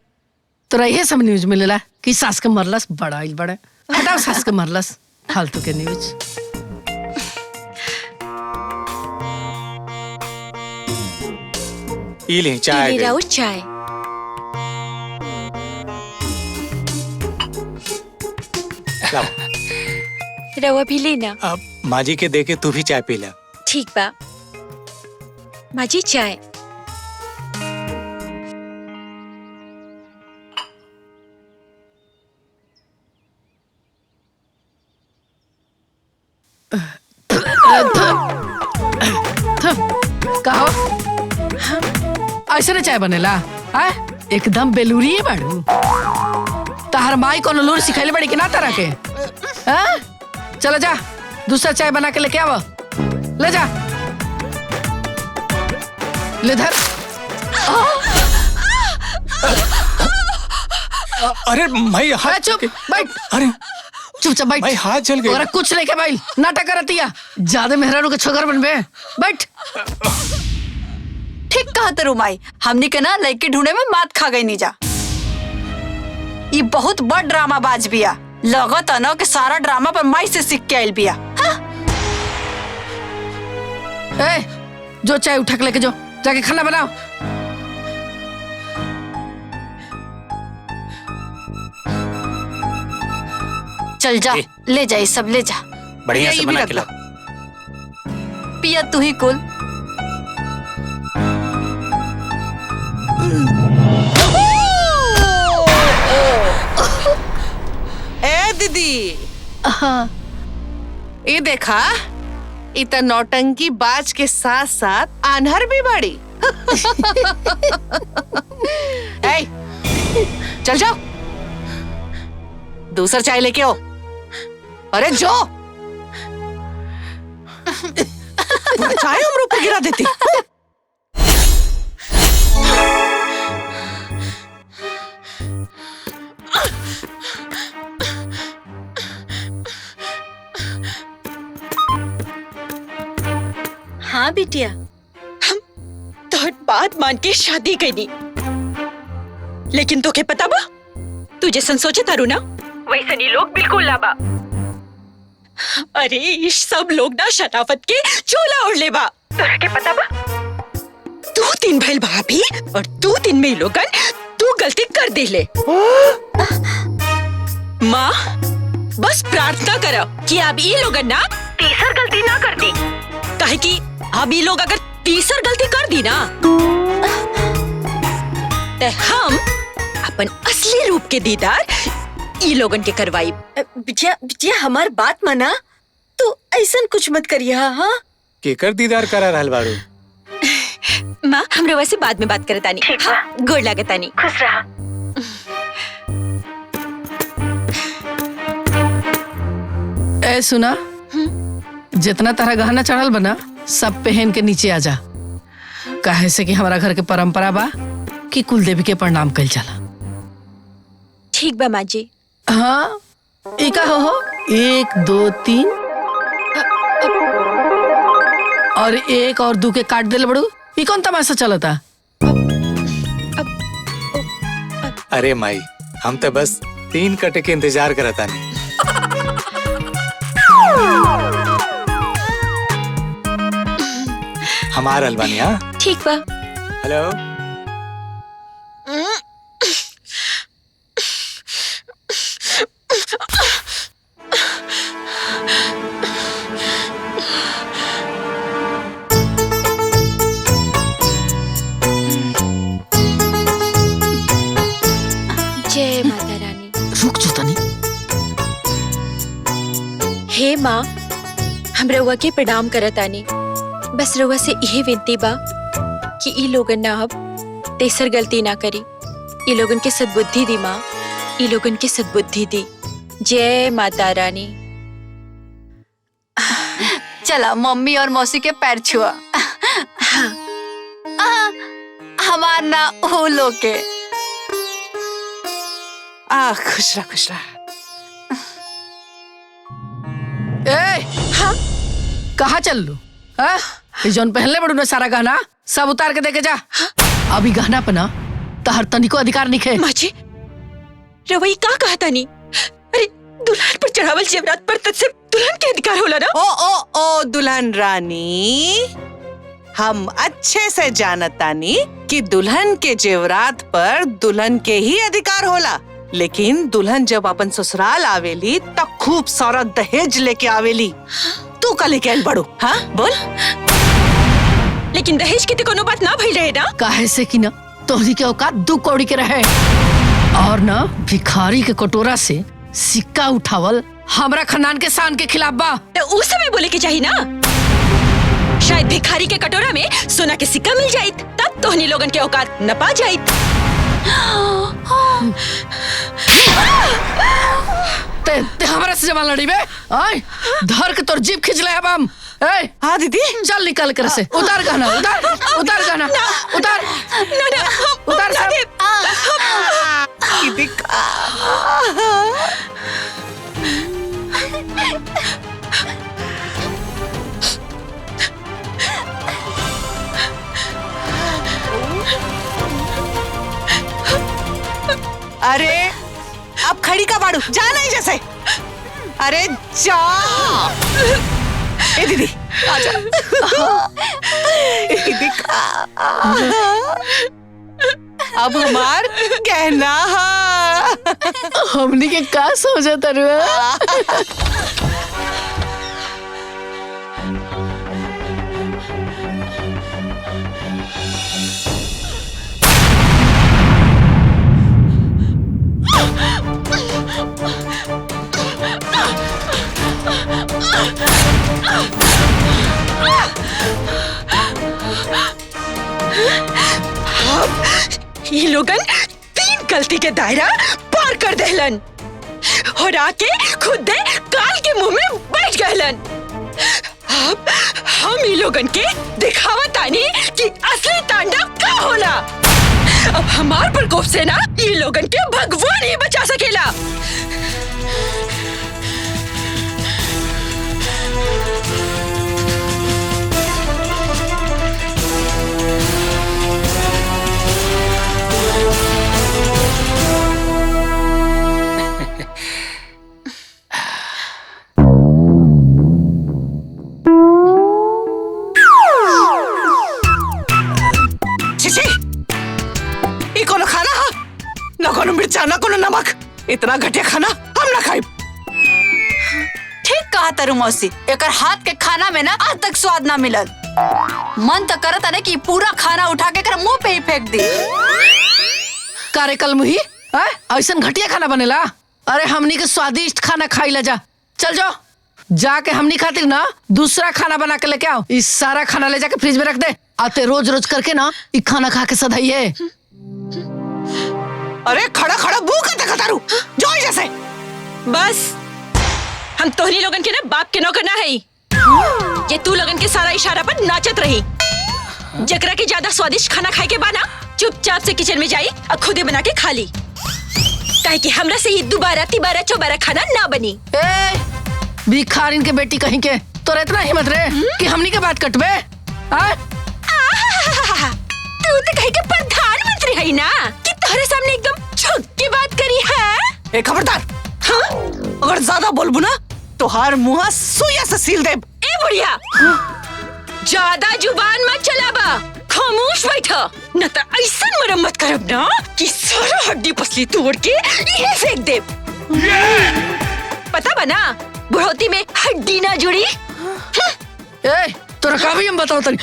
तो ये सब न्यूज मिलेला कि सास के मरलस बड़ा इल बड़ा। हटाओ सास के मरलस फालतू के न्यूज। पी ले चाय। राउर चाय। लाओ। रवा भी लेना। अब माँ जी के दे के तू भी चाय पी ले। ठीक बा माँ जी चाय। कहो ऐसे चाय बनेला है? एकदम बेलूरी है बाड़ू। तहर माई को लूर सिखैले बड़ी कि ना तरह के। चलो जा दूसरा चाय बना के लेके आओ। ले जा ले धर। अरे भाई हाथ चुप बैठ। अरे चुपचाप बैठ। भाई हाथ जल गए। कुछ नहीं के भाई नाटक करतिया। ज्यादा मेहरारू के छोकर बनबे। बैठ। ठीक कहा तेरू माई, हमनी के ना लड़की ढूंढे में मात खा गई नीजा। ये बहुत बड़ ड्रामा बाज बिया। लगत न कि सारा ड्रामा पर माई से सीख के आइल बिया। ए, जो चाय उठा के लेके जो जाके खाना बनाओ। चल जा ले जा, सब ले जा। बढ़िया से बना के ला। पिया तू ही कुल। ए दीदी, ये देखा इत नौटंकी बाज के साथ साथ आन्हर भी बड़ी। ए, चल जाओ दूसरा चाय लेके आओ। अरे जो पूरा चाय हम ऊपर गिरा देती। हाँ बिटिया, हम तोहर बात मान के शादी करी, लेकिन तोके पता बा तू जैसन सोचे तारू ना वैसन ही लोग बिल्कुल ना बा। अरे इस सब लोग ना शराफत के चोला ओढ़ ले बा। तोरा के पता बा 2-3 भइल भाभी और 2-3 में लोगन तू गलती कर दे ले। माँ बस प्रार्थना करो कि अब ये लोगन ना तीसर गलती ना कर दी। काहे कि अब ये लोग अगर तीसर गलती कर दी ना तो हम अपन असली रूप के दीदार ई लोगन के करवाई। बिटिया बिटिया हमार बात माना, तू ऐसा कुछ मत करिया। हाँ केकर दीदार करा रहल बारू। माँ हमरे वैसे बाद में बात करे तानी। हाँ, गोड़ लागे तानी। खुश रहा। ए सुना, जितना तरह गहना चढ़ल बना सब पहन के नीचे आ जा। काहे से कि हमारा घर के परंपरा बा कि कुल देवी के प्रणाम कइल जाला। ठीक बा माँ जी। हाँ एका हो 1 2 3 और 1 और 2 के काट देले बड़ू। ये कौन तमाशा चलता? अरे माई हम तो बस 3 कटे के इंतजार करता नहीं। हमारा अलवानी। हाँ ठीक बा। हेलो जय माता रानी। रुक जो तनी। हे माँ हम रउआ के प्रणाम करतानी। बस रउआ से यही विनती बा कि ई लोगन ना अब तेसर गलती ना करी। ई लोगन के सद्बुद्धि दी माँ, ई लोगन के सद्बुद्धि दी। जय माता रानी। चला मम्मी और मौसी के पैर छुआ। हमार ना हो लोग के खुश रह खुश रह। ए हाँ कहाँ चल लू? हाँ जौन पहले बड़ू ने सारा गहना सब उतार के देके जा। अभी गहना पना तहर तनिको अधिकार निखे। माँ जी रवई का कहा तानी? अरे दुल्हन पर चढ़ावल जेवरात पर तक से दुल्हन के अधिकार होला ना? ओ दुल्हन रानी, हम अच्छे से जानतानी कि दुल्हन के जेवरात पर दुल्हन के ही अधिकार होला, लेकिन दुल्हन जब अपन ससुराल आवेली तब खूब सारा दहेज लेके आवेली। तू का लेके आइल बड़ू? हाँ बोल। लेकिन दहेज की तो कोनो बात ना भइल रहे ना? काहे से कि ना तोहरी के औकात 2 कौड़ी के रहे और ना भिखारी के कटोरा से सिक्का उठावल हमरा खानदान के शान के खिलाफ बा। तो उस समय बोले के चाहिए ना, शायद भिखारी के कटोरा में सोना के सिक्का मिल जाइत, तब तोहनी लोगन के औकात न पा जाइत। ते हमरा से जवान लड़ी बे? आय धर के तोर जीभ खींच ले अब हम। ए हाँ दीदी चल निकल कर से उतार गहना, उतार गहना, उतार उतार सब। दीदी अरे अब खड़ी का बाड़ू जा नहीं जैसे। अरे जा ए दीदी आजा। दीदी अब हमार कहना हमनी के का सोचा तरुआ? ये लोगन 3 गलती के दायरा पार कर देहलन और आके खुद दे काल के मुंह में बैठ गहलन। अब हम ये लोगन के दिखावा तानी कि असली तांडव का होला। अब हमार प्रकोप से ना ये लोगन के भगवान ही बचा सकेला। ना कोनो नमक, इतना घटिया खाना हम ना खाई। ठीक कहा तरु मौसी, एकर हाथ के खाना में ना आज तक स्वाद ना मिलल। मन तो करत है कि पूरा खाना उठा के मुंह पे ही फेंक दी। कारे कल मुही ऐसा घटिया खाना बनेला? अरे हमनी के स्वादिष्ट खाना खाई ला जा। चल जाओ जाके हमनी खातिर ना दूसरा खाना बना के लेके आओ। इस सारा खाना ले जाके फ्रिज में रख दे। आते रोज रोज करके ना ये खाना खा के सधाइए। अरे खड़ा खड़ा मुंह का देखा तारू जो जैसे। बस हम तोहनी लोगन के ना बाप के नौकर ना है। ये तू लोगन के सारा इशारा पर नाचत रही। जकरा के ज्यादा स्वादिष्ट खाना खाए के बाना चुपचाप से किचन में जाई और खुद ही बना के खा ली, काहे कि हमरा से ही दोबारा तिबारा चौबारा खाना ना बनी। भिखारिन के बेटी कहीं के तो इतना हिम्मत रे कि हमनी के बात कटबे? तू तो कहीं के प्रधानमंत्री है ना कि तोहरे सामने एकदम झुक के बात करी है। ए खबरदार, हाँ? अगर ज्यादा बोलबू ना तो हर मुंह सुइया से सील दे। ए बुढ़िया ज्यादा जुबान मत चलाबा, खामोश बैठा न तो ऐसा मरम्मत करब ना कि सारा हड्डी पसली तोड़ के यहीं फेंक दे। पता बना बुढ़ौती में हड्डी ना जुड़ी। ए तोरा का भी हम बताओ तनी।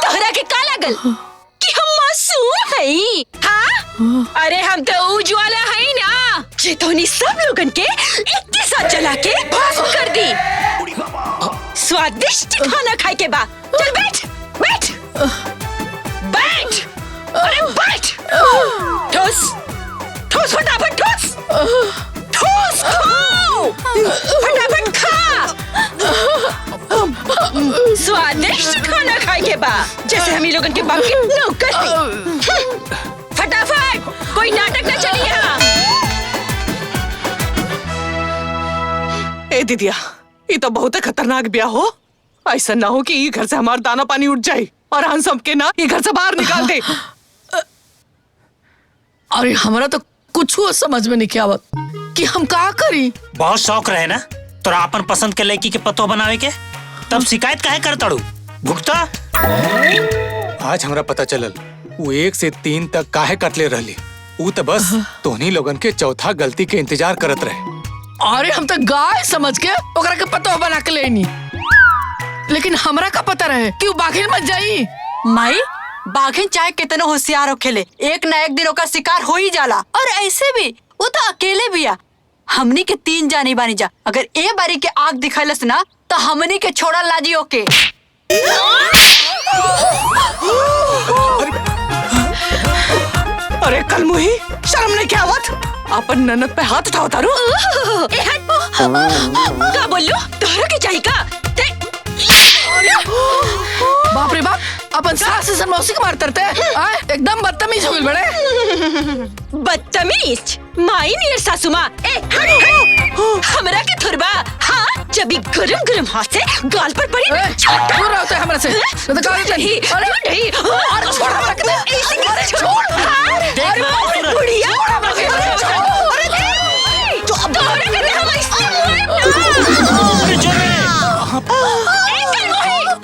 तोहरा के का लागल कि हम मासूम हई? हाँ? अरे हम तो उज्ज्वला हई ना, जे तोनी सब लोगन के एक के साथ जला के भस्म कर दी। स्वादिष्ट खाना खाए के बा। चल बैठ बैठ बैठ। अरे बैठ। ठोस ठोस फटाफट ठोस ठोस खा फटाफट खा। से हम ही लोगन के बाप के नौकर हैं। फटाफट कोई नाटक न चली यहाँ। ए दीदिया, ये तो बहुत खतरनाक ब्याह हो। ऐसा ना हो कि ये घर से हमारा दाना पानी उठ जाए और हम सबके ना ये घर से बाहर निकाल दे। अरे हमारा तो कुछ समझ में नहीं आवत कि हम का करी। बहुत शौक रहे ना तोरा अपन पसंद के लड़की के पतो बनावे के, तब शिकायत काहे कर तड़ू? भुगता। आज हमरा पता चलल वो 1 से 3 तक काहे कटले रहली। वो तो बस तोहनी लोगन के चौथा गलती के इंतजार करत रहे। अरे हम तो गाय समझ के ओकरा के पतो बना के लेनी, लेकिन हमरा का पता रहे कि वो बाघिन मत जाई। माई बाघिन चाहे कितना होशियार हो खेले, एक ना एक दिन ओका शिकार हो ही जाला। और ऐसे भी वो तो अकेले भी आ। हमनी के 3 जानी बानी जा, अगर ए बारी के आग दिखैलस ना तो हमनी के छोड़ा लाजी ओके। अरे कल मुही शर्म नहीं क्या आवत? अपन ननद पे हाथ उठाओ तारू। का बोलो तोहरा के चाहिए का? बाप रे बाप, अपन सास से मौसी के मार तरते एकदम बदतमीज हो गई बड़े। बदतमीज माई नियर सासू माँ। ए हट हमरा के थुरबा। हाँ जब गरम गरम हाथ से गाल पर पड़ी दूर रहो हमरा से। तो गाली नहीं। अरे और छोड़ हमरा के। अरे छोड़। अरे बुढ़िया तो अब तोहरा के हम ऐसे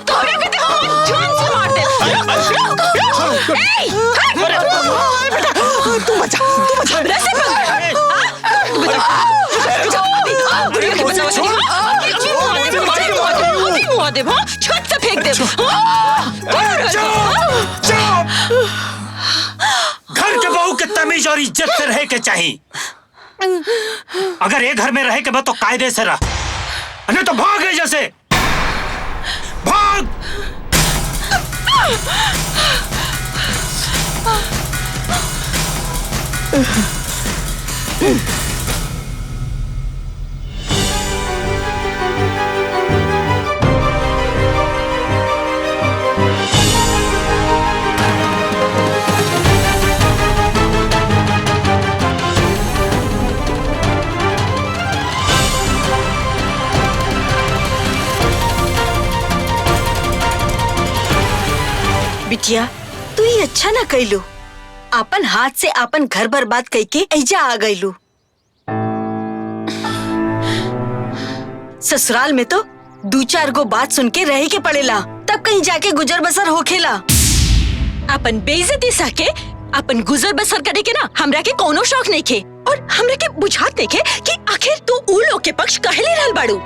तोहरा के हम जान से मार दे। तू बचा हमरा से छत से फेंक दे। घर के बहू के तमीज और इज्जत से रहे के चाहिए। अगर ये घर में रहे के बाद तो कायदे से रह, नहीं तो भाग गए जैसे भाग। बिटिया तू ही अच्छा ना कैलू, अपन हाथ से अपन घर बर्बाद करके ऐजा आ गईलू। ससुराल में तो 2-4 गो बात सुन के रहे के पड़ेला, तब कहीं जाके गुजर बसर होखेला। अपन बेइज्जती सह के अपन गुजर बसर करे के ना हमरा के कोनो शौक नहीं खे, और हमरा के बुझात नहीं खे कि आखिर तू उ लोग के पक्ष काहे ले रहल बाड़ू।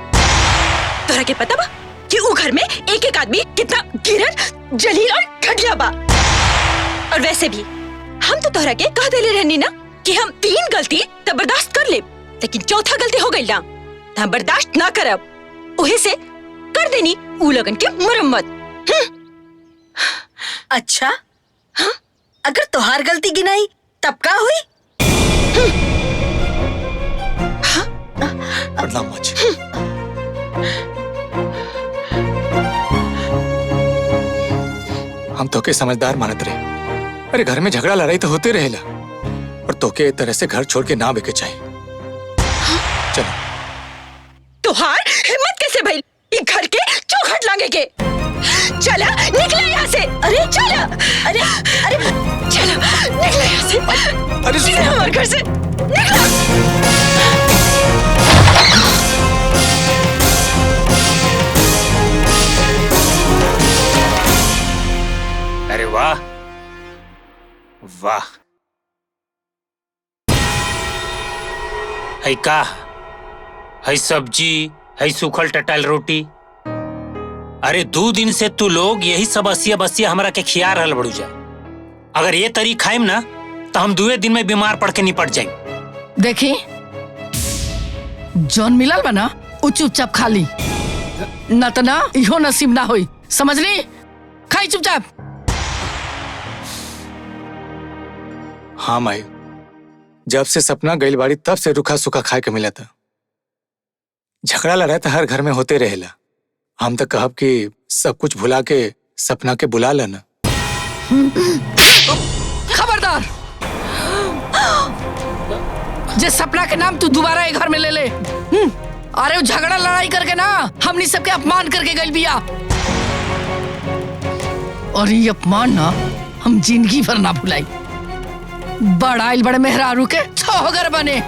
तोरा के पता बा कि उ घर में एक एक आदमी कितना गिरर जलील और घटिया बा। और वैसे भी हम तो तोहरा के कह देले रहनी ना कि हम 3 गलती तो बर्दाश्त कर ले, लेकिन चौथा गलती हो गई ना हम बर्दाश्त ना करब। उहे से कर देनी उ लगन के मरम्मत। अच्छा हाँ? अगर तोहार गलती गिनाई तब का हुई? प्रणाम माँ जी। हम तो के समझदार मानत रहे। अरे घर में झगड़ा लड़ाई तो होते रहेला, और तो के तरह से घर छोड़ के ना बेके चाहिए। चलो। तोहार हिम्मत कैसे भइल ये घर के चौखट लांगे के? चला निकले यहाँ से। अरे चला, अरे अरे चलो निकले यहाँ से। अरे निकले हमारे घर से, निकलो। अरे वाह वाह, है का है सब्जी, है सूखल टटाल रोटी। अरे 2 दिन से तू लोग यही सब असिया बसिया हमरा के खिया रहल बड़ू जा। अगर ये तरी खाइम ना तो हम 2 दिन में बीमार पड़ के निपट जाए। देखी जौन मिलल बा ना उ चुपचाप खा ली, न तो ना इहो नसीब ना होई, समझ ली? खाई चुपचाप। हाँ माई, जब से सपना गइल बाड़ी तब से रूखा सूखा खाए के मिला था। झगड़ा लड़ाई तो हर घर में होते रहेला। हम तो कहब कि सब कुछ भुला के सपना के बुला लेना। खबरदार, जे सपना के नाम तू दोबारा ये घर में ले ले। अरे वो झगड़ा लड़ाई करके ना हमनी सबके अपमान करके गइल बिया, और ये अपमान ना हम जिंदगी भर ना भुलाई। बड़ाइल बड़े मेहरारू के छोगर बने।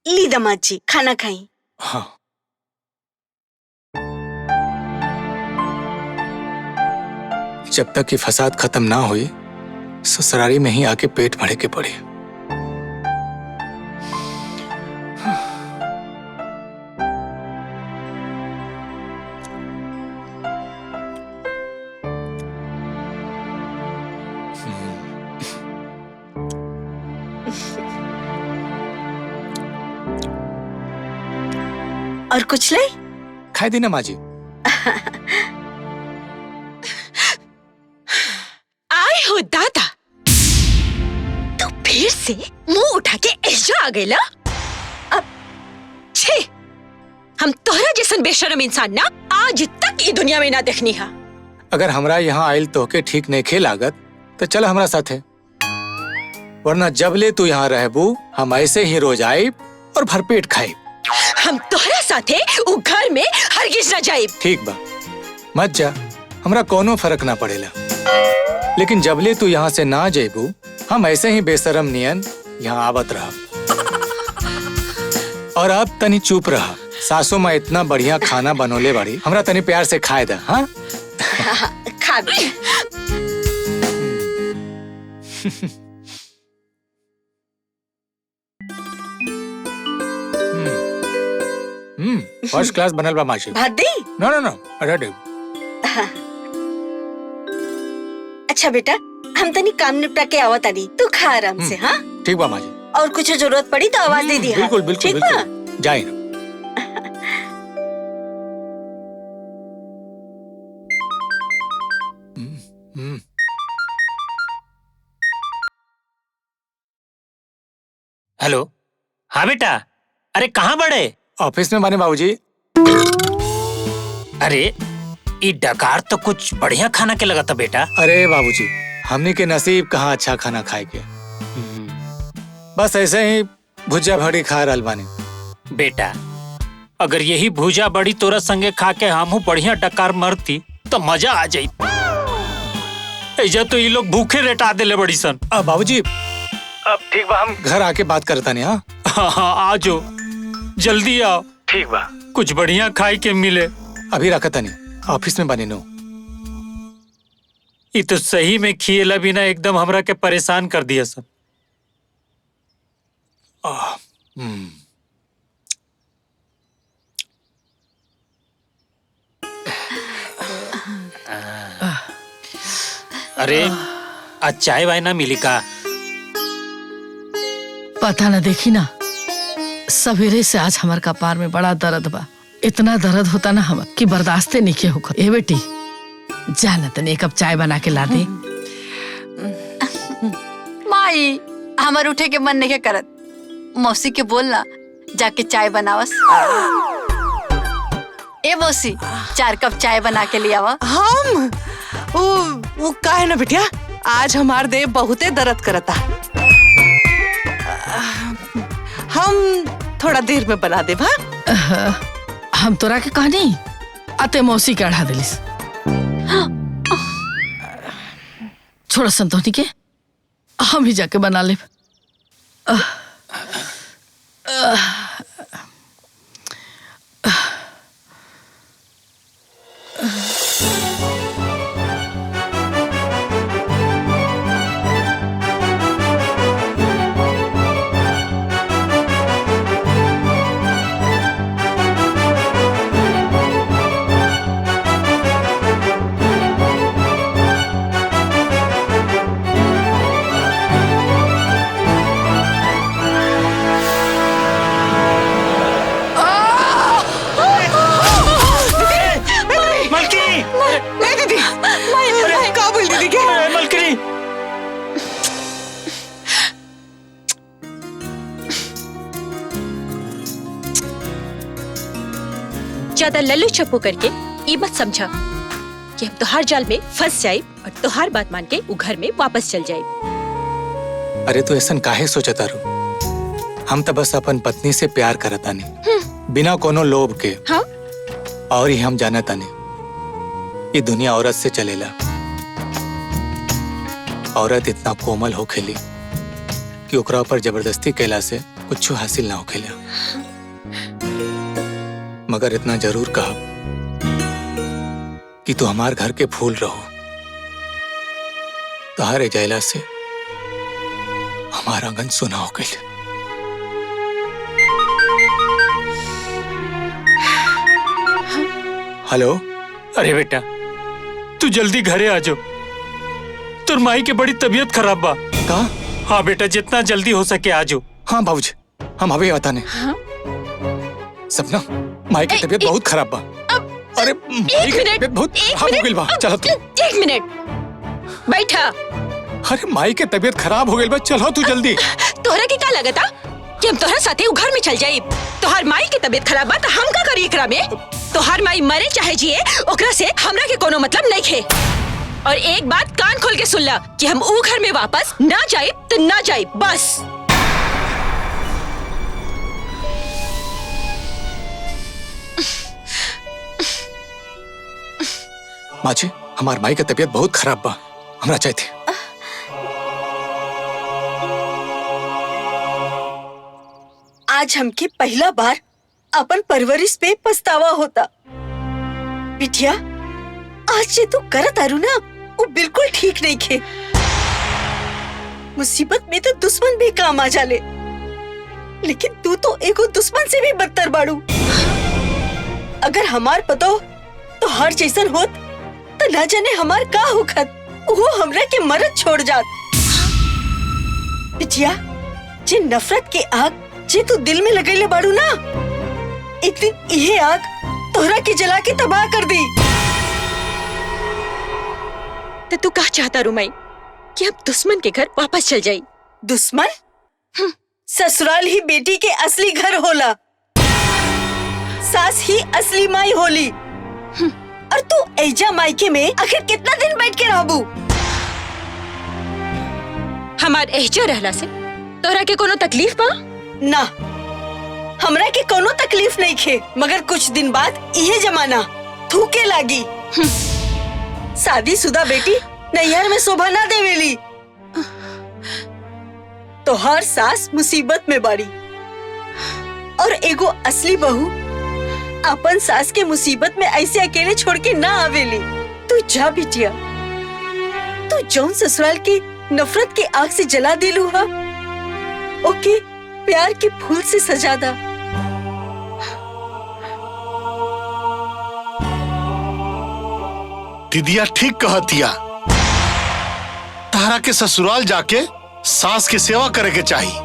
ली दामाद जी, खाना खाई। हाँ। जब तक ये फसाद खत्म ना हुई, ससुरारी में ही आके पेट भरे के पड़े। और कुछ ले? खाई दी ना माँ जी। आए हो दादा, तू फिर से मुंह उठा के ऐसा आ गया। अब छे, हम तोहरा जैसन बेशरम इंसान ना आज तक ये दुनिया में ना देखनी है। अगर हमरा यहाँ आयल तो के ठीक नहीं खे लागत तो चल हमरा साथे, वरना जब ले तू यहाँ रहबू हम ऐसे ही रोज आए और भरपेट खाए। हम तोहरा साथे उ घर में हरगिज न जाइब। ठीक बा, मत जा, हमरा कोनो फर्क ना पड़ेला। लेकिन जबले तू यहाँ से ना जेबू हम ऐसे ही बेशरम नियन यहाँ आवत रहा। और अब तनी चुप रहा। सासू माँ इतना बढ़िया खाना बनोले बाड़ी, हमरा तनी प्यार से खाए दा। हाँ खा भी। फर्स्ट क्लास बनल बा माशी। भात दी? नो नो नो, रेडी। अच्छा बेटा, हम तनी काम निपटा के आवत तानी, तू खा आराम से। हाँ ठीक बा माजी। और कुछ जरूरत पड़ी तो आवाज दे दी। बिल्कुल बिल्कुल ठीक बा? बिल्कुल, जाए ना। हेलो। हाँ बेटा, अरे कहाँ बड़े? ऑफिस में बने बाबूजी। अरे ये डकार तो कुछ बढ़िया खाना के लगा था बेटा। अरे बाबूजी, हमने के नसीब कहाँ अच्छा खाना खाए के, बस ऐसे ही भुजा भड़ी खा रहल बानी। बेटा अगर यही भुजा बड़ी तोरा संगे खा के हमहू बढ़िया डकार मरती तो मजा आ जाई। ऐजा तो ये लोग भूखे रेटा देले बड़ी सन। बाबूजी अब ठीक बा, हम घर आके बात करता नहीं। हाँ हाँ आ जाओ, जल्दी आओ। ठीक बा, कुछ बढ़िया खाई के मिले। अभी रखता नहीं, ऑफिस में बने नो। ये तो सही में खिएला बिना एकदम हमरा के परेशान कर दिया सब। अरे आज चाय वाय ना मिली का? पता न, देखी ना सवेरे से आज हमार कपार में बड़ा दर्द बा। इतना दर्द होता ना हम कि बर्दाश्ते नहीं होकर। ए बेटी जाना तने एक कप चाय बना के ला दे। माई हमार उठे के मन नहीं करत, मौसी के बोलना जाके चाय बनावस। ए मौसी 4 कप चाय बना के लिया वा। हम वो का है ना बिटिया, आज हमार देह बहुते दर्द करता। हम थोड़ा देर में बना दे। हम तोरा के कहनी अते मौसी के अढ़ा दिलिस। छोड़ा संतोनी के, हम ही जाके बना ले। ज्यादा लल्लू चप्पू करके ये मत समझा कि हम तोहार जाल में फंस जाए और तोहार बात मान के वो घर में वापस चल जाए। अरे तू ऐसा काहे सोचता रू? हम तो बस अपन पत्नी से प्यार करता नहीं, बिना कोनो लोभ के। हाँ? और ही हम जानता नहीं ये दुनिया औरत से चलेला। औरत इतना कोमल हो खेली कि ओकरा पर जबरदस्ती कैला से कुछ हासिल ना हो खेला। मगर इतना जरूर कहा कि तू हमार घर के फूल रहो। तोहारे जयला से हमारा आंगन सुना हो गई। हेलो। अरे बेटा तू जल्दी घरे आ जाओ, तुर माई के बड़ी तबीयत खराब बा। कहा? हाँ बेटा जितना जल्दी हो सके आ जाओ। हाँ बाबूजी हम अभी बताने। सपना माई की तबीयत बहुत खराब बा। अरे माई की तबीयत बहुत खराब हो गई बा। चलो तू। 1 मिनट बैठा। अरे माई की तबीयत खराब हो गई बा, चलो तू जल्दी। तोहरा के का लगता कि हम तोहरा साथे उ घर में चल जाई? तोहार माई की तबीयत खराब बा त हम का करी एकरा में? तोहार माई मरे चाहे जिए ओकरा से हमरा के कोनो मतलब नहीं खे। और एक बात कान खोल के सुन ला कि हम उ घर में वापस ना जाए तो ना जाए बस। माँ जी हमार माई की तबीयत बहुत खराब बा, हमरा चाहिए। आज हमके पहला बार अपन परवरिश पे पछतावा होता। बिटिया आज जे तू करत आरू ना वो बिल्कुल ठीक नहीं खे। मुसीबत में तो दुश्मन भी काम आ जाले, लेकिन तू तो एगो दुश्मन से भी बदतर बाड़ू। अगर हमार पतो तो हर जैसन होत तो न जाने हमार का होखत, वो हमरा के मरद छोड़ जात। बिटिया जे नफरत के आग जे तू दिल में लगैले बाड़ू ना, एक दिन यह आग तोहरा के जला के तबाह कर दी। तो तू क्या चाहता रुमाई कि अब दुश्मन के घर वापस चल जाई? दुश्मन? ससुराल ही बेटी के असली घर होला, सास ही असली माई होली। और तू ऐजा मायके में आखिर कितना दिन बैठ के रहबू? हमार एहजा रहला से तोहरा के कोनो तकलीफ बा? ना हमरा के कोनो तकलीफ नहीं खे, मगर कुछ दिन बाद यह जमाना थूके लागी। शादीशुदा बेटी नैहर में शोभा ना देवेली। तो हर सास मुसीबत में बाड़ी और एगो असली बहू अपन सास के मुसीबत में ऐसे अकेले छोड़ के ना आवेली। तू जा बिटिया, तू जौन ससुराल की नफरत के आग से जला दिलू हा, ओके प्यार के फूल से सजा दा। दीदिया ठीक कहतिया, तारा के ससुराल जाके सास की सेवा करे के चाहिए।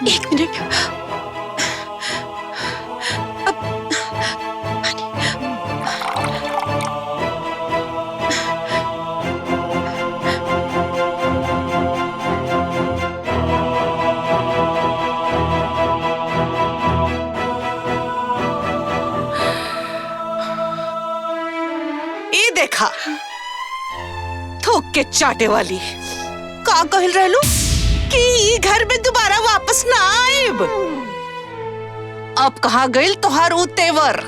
एक मिनट। ये देखा थूक के चाटे वाली का कहल रहलू कि ई घर में दोबारा वापस ना आएब। अब कहाँ गइल तोहार उ तेवर?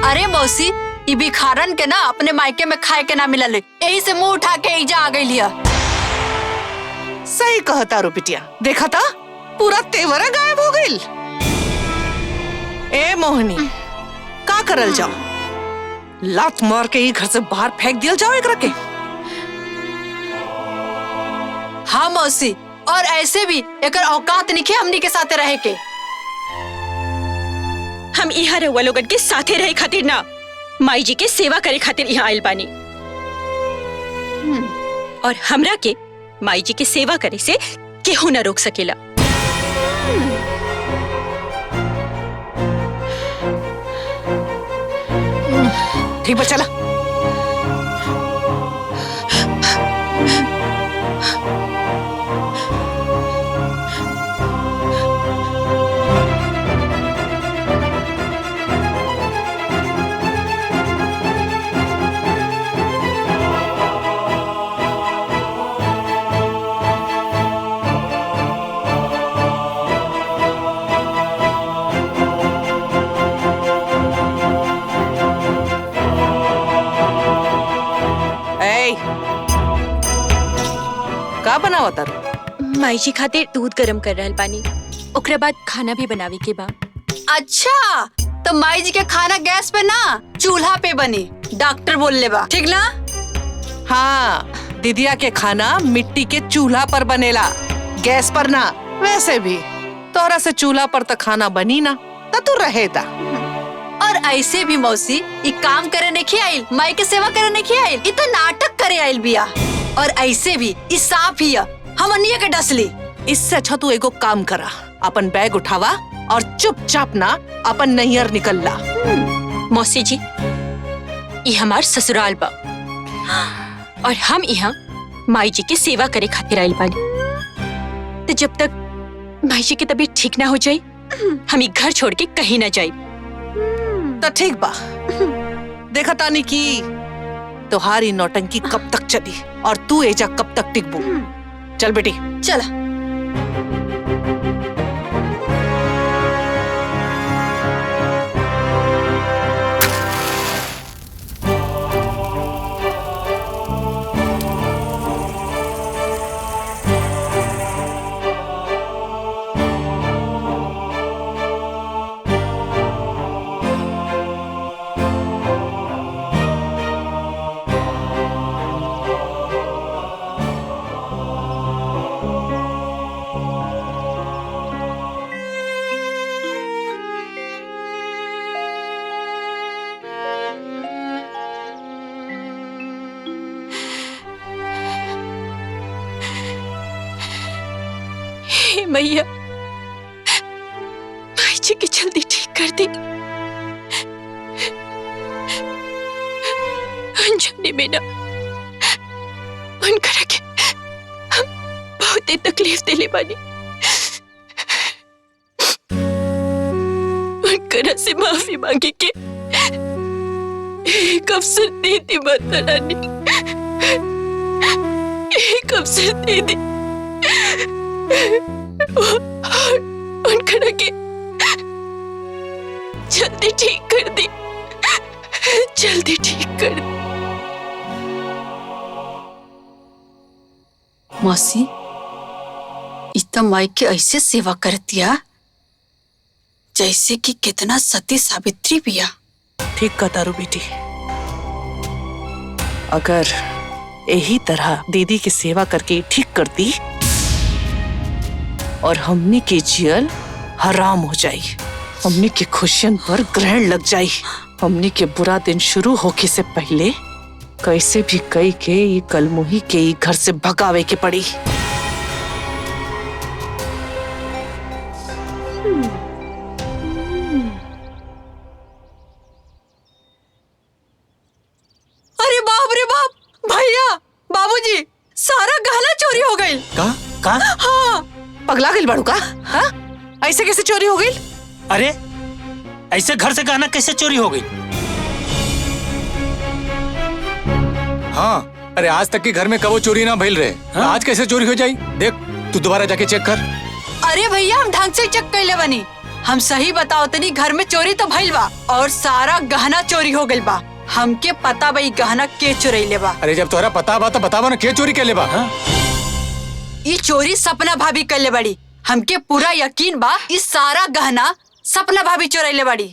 अरे मौसी ई भिखारन के ना अपने मायके में खाए के ना मिलल, यही से मुंह उठा के इजा आ गई लिया। सही कहता रो बिटिया, देखा था पूरा तेवर गायब हो गइल। ए मोहनी, का करल जाओ? लात मार के ही घर से बाहर फेंक दिया जाओ एकरा के। हाँ मौसी, और ऐसे भी एकर औकात निखे हमनी के साथे रहे के। हम यहाँ रहुआ लोगन के साथे रहे खातिर ना, माई जी के सेवा करे खातिर यहाँ आयल बानी। और हमरा के माई जी के सेवा करे से केहू न रोक सकेला। ठीक बा, चला। का बनावा तारू? माई जी खातिर दूध गरम कर रहल बानी, ओकरा बाद खाना भी बनावे के बा। अच्छा, तो माई जी के खाना गैस पे ना चूल्हा पे बनी, डॉक्टर बोल ले बा, ठीक ना? हाँ, दीदिया के खाना मिट्टी के चूल्हा पर बनेला, गैस पर ना। वैसे भी तोरा से चूल्हा पर तो खाना बनी ना, तो तू रहेदा। और ऐसे भी मौसी, ये काम करे नहीं आइल, माई के सेवा करे नहीं आइल, ये तो नाटक करे आइल बिया। और ऐसे भी इस साफ ही हम अन्य के डसली। इससे अच्छा तू एगो काम करा, अपन बैग उठावा और चुपचाप ना अपन नैयर निकलला। मौसी जी, ये हमार ससुराल बा और हम यहाँ माई जी की सेवा करे खातिर आइल बानी। तो जब तक माई जी की तबीयत ठीक ना हो जाए, हम ये घर छोड़ के कहीं ना जाए। तो ठीक बा, देखा तानी की तुम्हारी नौटंकी कब तक चली और तू एजा कब तक टिकबू। चल बेटी, चला। मैया, माई जी की जल्दी ठीक कर दी। अनजाने में ना उनकरा के हम बहुत ही तकलीफ दिले बानी। उनकरा से माफी मांगे के एक अवसर दे दी माता रानी, एक अवसर दे दी। उनकरा के जल्दी ठीक कर दी, जल्दी ठीक कर दी। मौसी, इतना माई के ऐसे सेवा कर दिया जैसे कि कितना सती सावित्री बिया। ठीक कतारू बेटी, अगर यही तरह दीदी की सेवा करके ठीक कर दी और हमनी के जियल हराम हो जाई, हमनी के खुशियन पर ग्रहण लग जाई, हमनी के बुरा दिन शुरू होके से पहले कैसे भी कई के ये कलमुही के ही घर से भगावे के पड़ी। अरे बाप रे बाप, भैया, बाबूजी, सारा गहना चोरी हो गई। का? हाँ। पगला गई बाड़ू का? हाँ? ऐसे कैसे चोरी हो गई? अरे ऐसे घर से गहना कैसे चोरी हो गई? हाँ, अरे आज तक के घर में कबो चोरी ना भइल रहे, हाँ? आज कैसे चोरी हो जाई? देख, तू दोबारा जाके चेक कर। अरे भैया, हम ढंग से चेक कैले बनी, हम सही बताओ तनी, घर में चोरी तो भइल बा और सारा गहना चोरी हो गइल बा। हमके पता बा गहना के चुरैले बा। अरे जब तोहरा पता बा तो बतावा ना, के चोरी कैले बा? हाँ? ये चोरी सपना भाभी कैले बड़ी। हमके पूरा यकीन बा इस सारा गहना सपना भाभी चोरैले बाड़ी।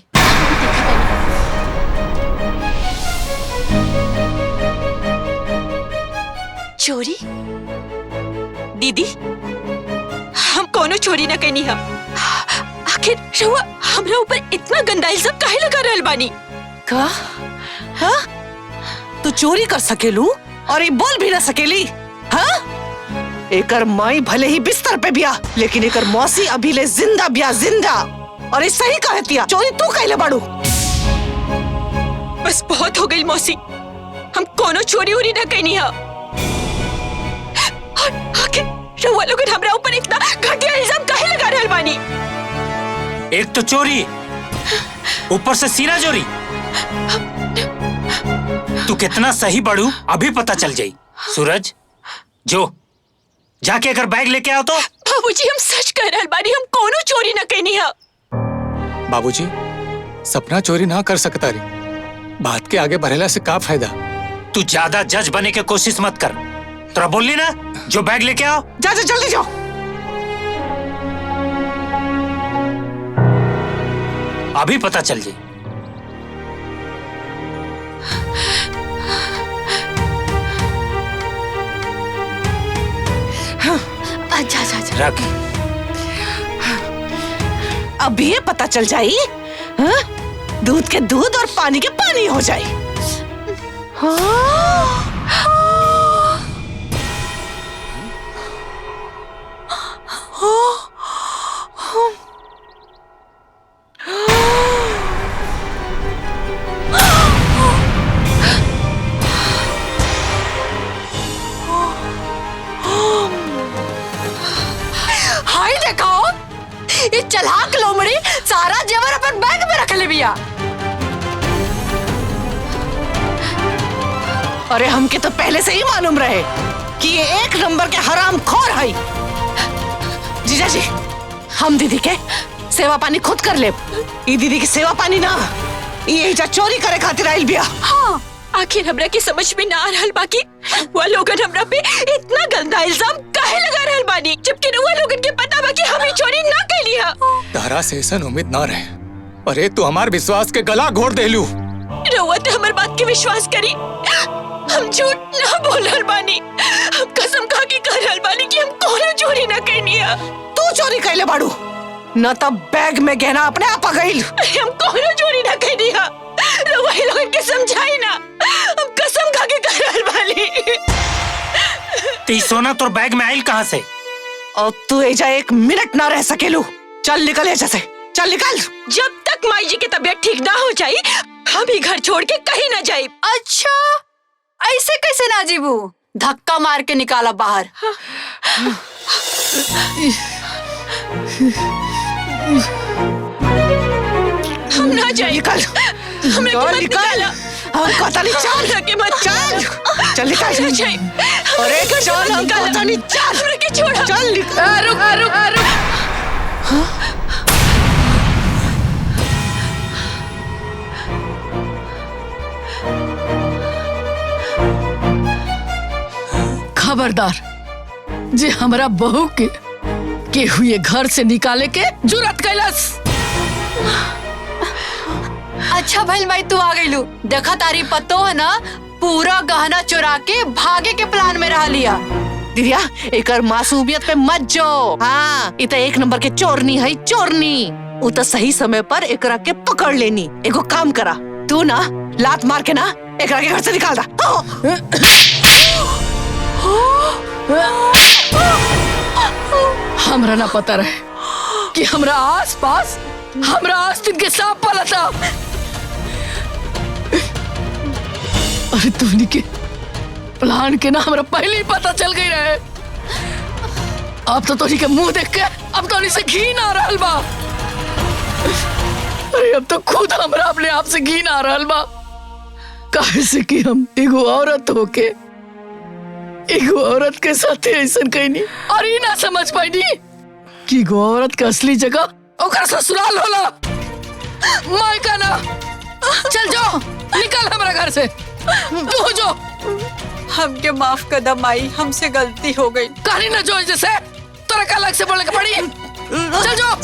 चोरी? दीदी, हम कोनो चोरी न कैनी हम। आखिर रउआ हमरा ऊपर इतना गंदा इल्जाम काहे लगा रहल बानी? का? हाँ? तू चोरी कर सकेलू और ये बोल भी ना सकेली? हाँ? एकर माई भले ही बिस्तर पे बिया, लेकिन एकर मौसी अभी ले जिंदा बिया, जिंदा। और ये सही कहतिया, चोरी तू कैले बाड़ू। बस बहुत हो गई मौसी, हम कोनो चोरी उरी न कैनी हा। और आखिर रउआ लोगन हमरा ऊपर इतना घटिया इल्जाम काहे लगा रहल बानी? एक तो चोरी, ऊपर से सीना चोरी। तू कितना सही बड़ू अभी पता चल जाई। सूरज, जो जाके अगर बैग लेके आओ तो। बाबूजी, हम सच कह रहल बानी, हम कोनो चोरी न कैनी हा। बाबूजी, सपना चोरी ना कर सकता रे। बात के आगे बढ़ेला से का फायदा? तू ज्यादा जज बने की कोशिश मत कर। तोरा बोलली ना, जो बैग लेके आओ। जा जा जल्दी जाओ। अभी पता चल जाई। अच्छा अच्छा अच्छा। रख। अब ये पता चल जाई, हाँ? दूध के दूध और पानी के पानी हो जाए। हाँ? हाय देखो, ये चलाक लोमड़ी सारा जेवर अपन बैग में रख ले बिया। अरे हमके तो पहले से ही मालूम रहे कि ये एक नंबर के हरामखोर है। जीजा जी, हम दीदी के सेवा पानी खुद कर ले। ये दीदी की सेवा पानी ना, ये इजा चोरी करे खातिर आइल बिया। हाँ, आखिर हमरा की समझ में ना आ रहल बाकी वो लोगन हमरा पे इतना गंदा इल्जाम काहे लगा रहल बानी, जबकि वो लोगन के पता बा कि हम ई चोरी ना कैली हा। तारा से ऐसा उम्मीद ना रहे। अरे तू हमार विश्वास के गला घोट देलू। रउआ तो हमर बात के विश्वास करी, हम झूठ ना बोल रहल बानी। हम कसम खा के कह रहल बानी कि हम कोनो चोरी ना कैनी हा। तू चोरी कैले बाड़ू न, तब बैग में गहना अपने आप आ गइल। हम कोनो चोरी ना कैनी हा। रउआ ई लोगन के समझाई ना, हम कसम खा के कह रहल बानी। ती सोना तोर बैग में आइल कहाँ से? और तू एजा एक मिनट ना रह सकेलू। चल निकल एजा से, चल निकल। जब तक माई जी की तबीयत ठीक ना हो जाए, हम ही घर छोड़ के कहीं ना जाए। अच्छा, ऐसे कैसे ना जीबू? धक्का मार के निकाला बाहर। हम ना जाए। निकल, हमरे के मत निकाला। हम कहता नहीं चल। हमरा के मत चल, चल निकल। हम ना जाए। अरे चल, हम कहता नहीं चल। हमरा के छोड़ा। चल निकल। रुक रुक रुक। खबरदार, जे हमरा बहू के हुए घर से निकाले के जुरत कैलस। अच्छा भाई माई तू आ गईलू। देखा तारी पतो है ना, पूरा गहना चुरा के भागे के प्लान में रह लिया। दिव्या, एकर मासूमियत पे मत जो। हाँ, इ त एक नंबर के चोरनी है, चोरनी। उ त सही समय पर एकरा के पकड़ लेनी। एगो काम करा, तू ना लात मार के ना एकरा के घर से निकाल दा। हमरा ना पता रहे कि हमरा आस-पास हमरा आस्तीन के सांप पलता। अरे तूनी के प्लान के ना हमरा पहले ही पता चल गई रहे। अब तो तोनी के मुंह देख के अब तोनी से घी ना रहल बा। अरे अब तो खुद हमरा अपने आप से घी ना रहल बा। काहे से कि हम एगो औरत होके एगो औरत के साथ ऐसा कहनी और ये ना समझ पाई कि एगो औरत का असली जगह ओकर ससुराल होला, मायका ना। चल जाओ, निकल हमरा घर से। तू जो हमके माफ कर दा माई, हमसे गलती हो गई। कहानी ना जो जैसे तोरा का अलग से बोलने का पड़ी। चल जाओ।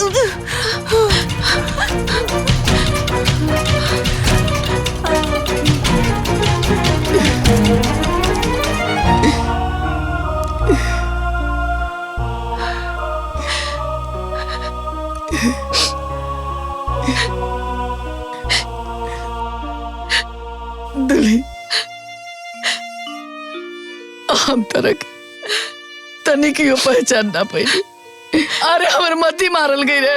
दुली हम तरक तनी की पहचान ना पाई। अरे हमर मती मारल गई रे।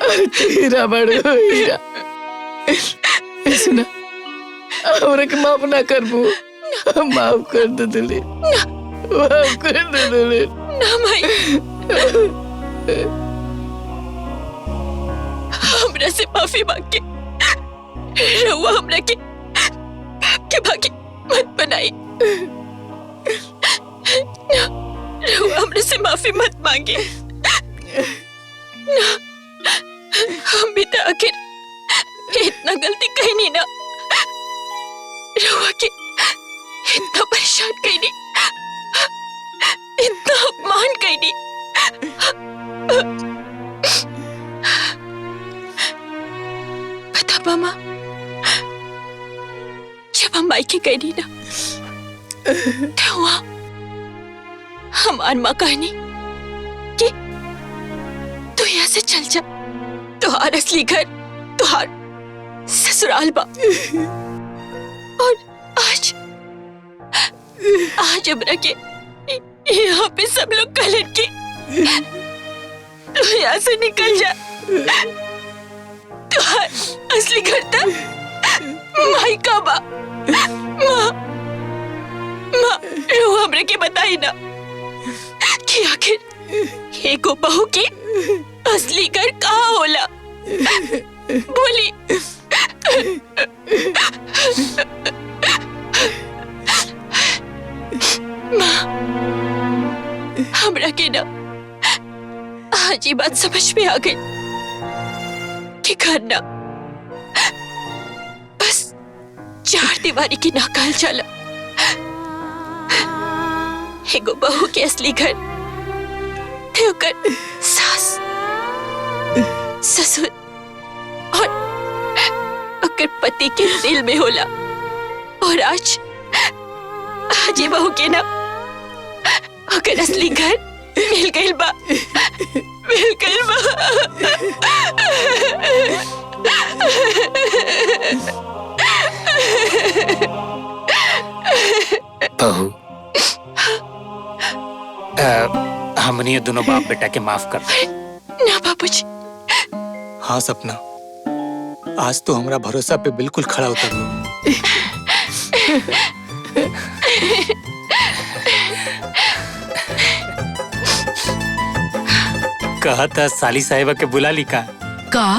अरे तेरा बड़ो हीरा सुना हमरा के माफ ना करबू। माफ कर दे दुली, माफ कर दे दुली। ना माई, हमरा से माफी मांग के रहुआ हमरा के बाप के भागी मत बनाई। ना, रहुआ हमरा से माफी मत मांगे। ना, हम भी तो आखिर इतना गलती कहीं नहीं ना, रहुआ के इतना परेशान कहीं नहीं, इतना अपमान कहीं नहीं। बता मामा, जब हम मायके गए नहीं ना, तो वहाँ हमार माँ कहनी कि तू यहाँ से चल जा, तुहार असली घर तुहार ससुराल बा। और आज हमरा के यहाँ पे सब लोग कहलन कि तू यहाँ से निकल जा, तुहार असली घर तक मायका बा। माँ रो हमरे के बताई ना कि आखिर एगो बहू की असली घर कहाँ होला, बोली। माँ हमरा के ना आज ये बात समझ में आ गई कि घर ना बस चार दीवारी की ना कहल चला। एगो बहू के असली घर ओकर सास, ससुर और ओकर पति के दिल में होला। और आज ये बहू के ना ओकर असली घर मिल गइल बा, मिल गइल बा। बहू, हमने दोनों बाप बेटा के माफ कर दे। ना बाबूजी। हाँ सपना, आज तो हमरा भरोसा पे बिल्कुल खड़ा उतर लो। कहा था साली साहिबा के बुला ली का?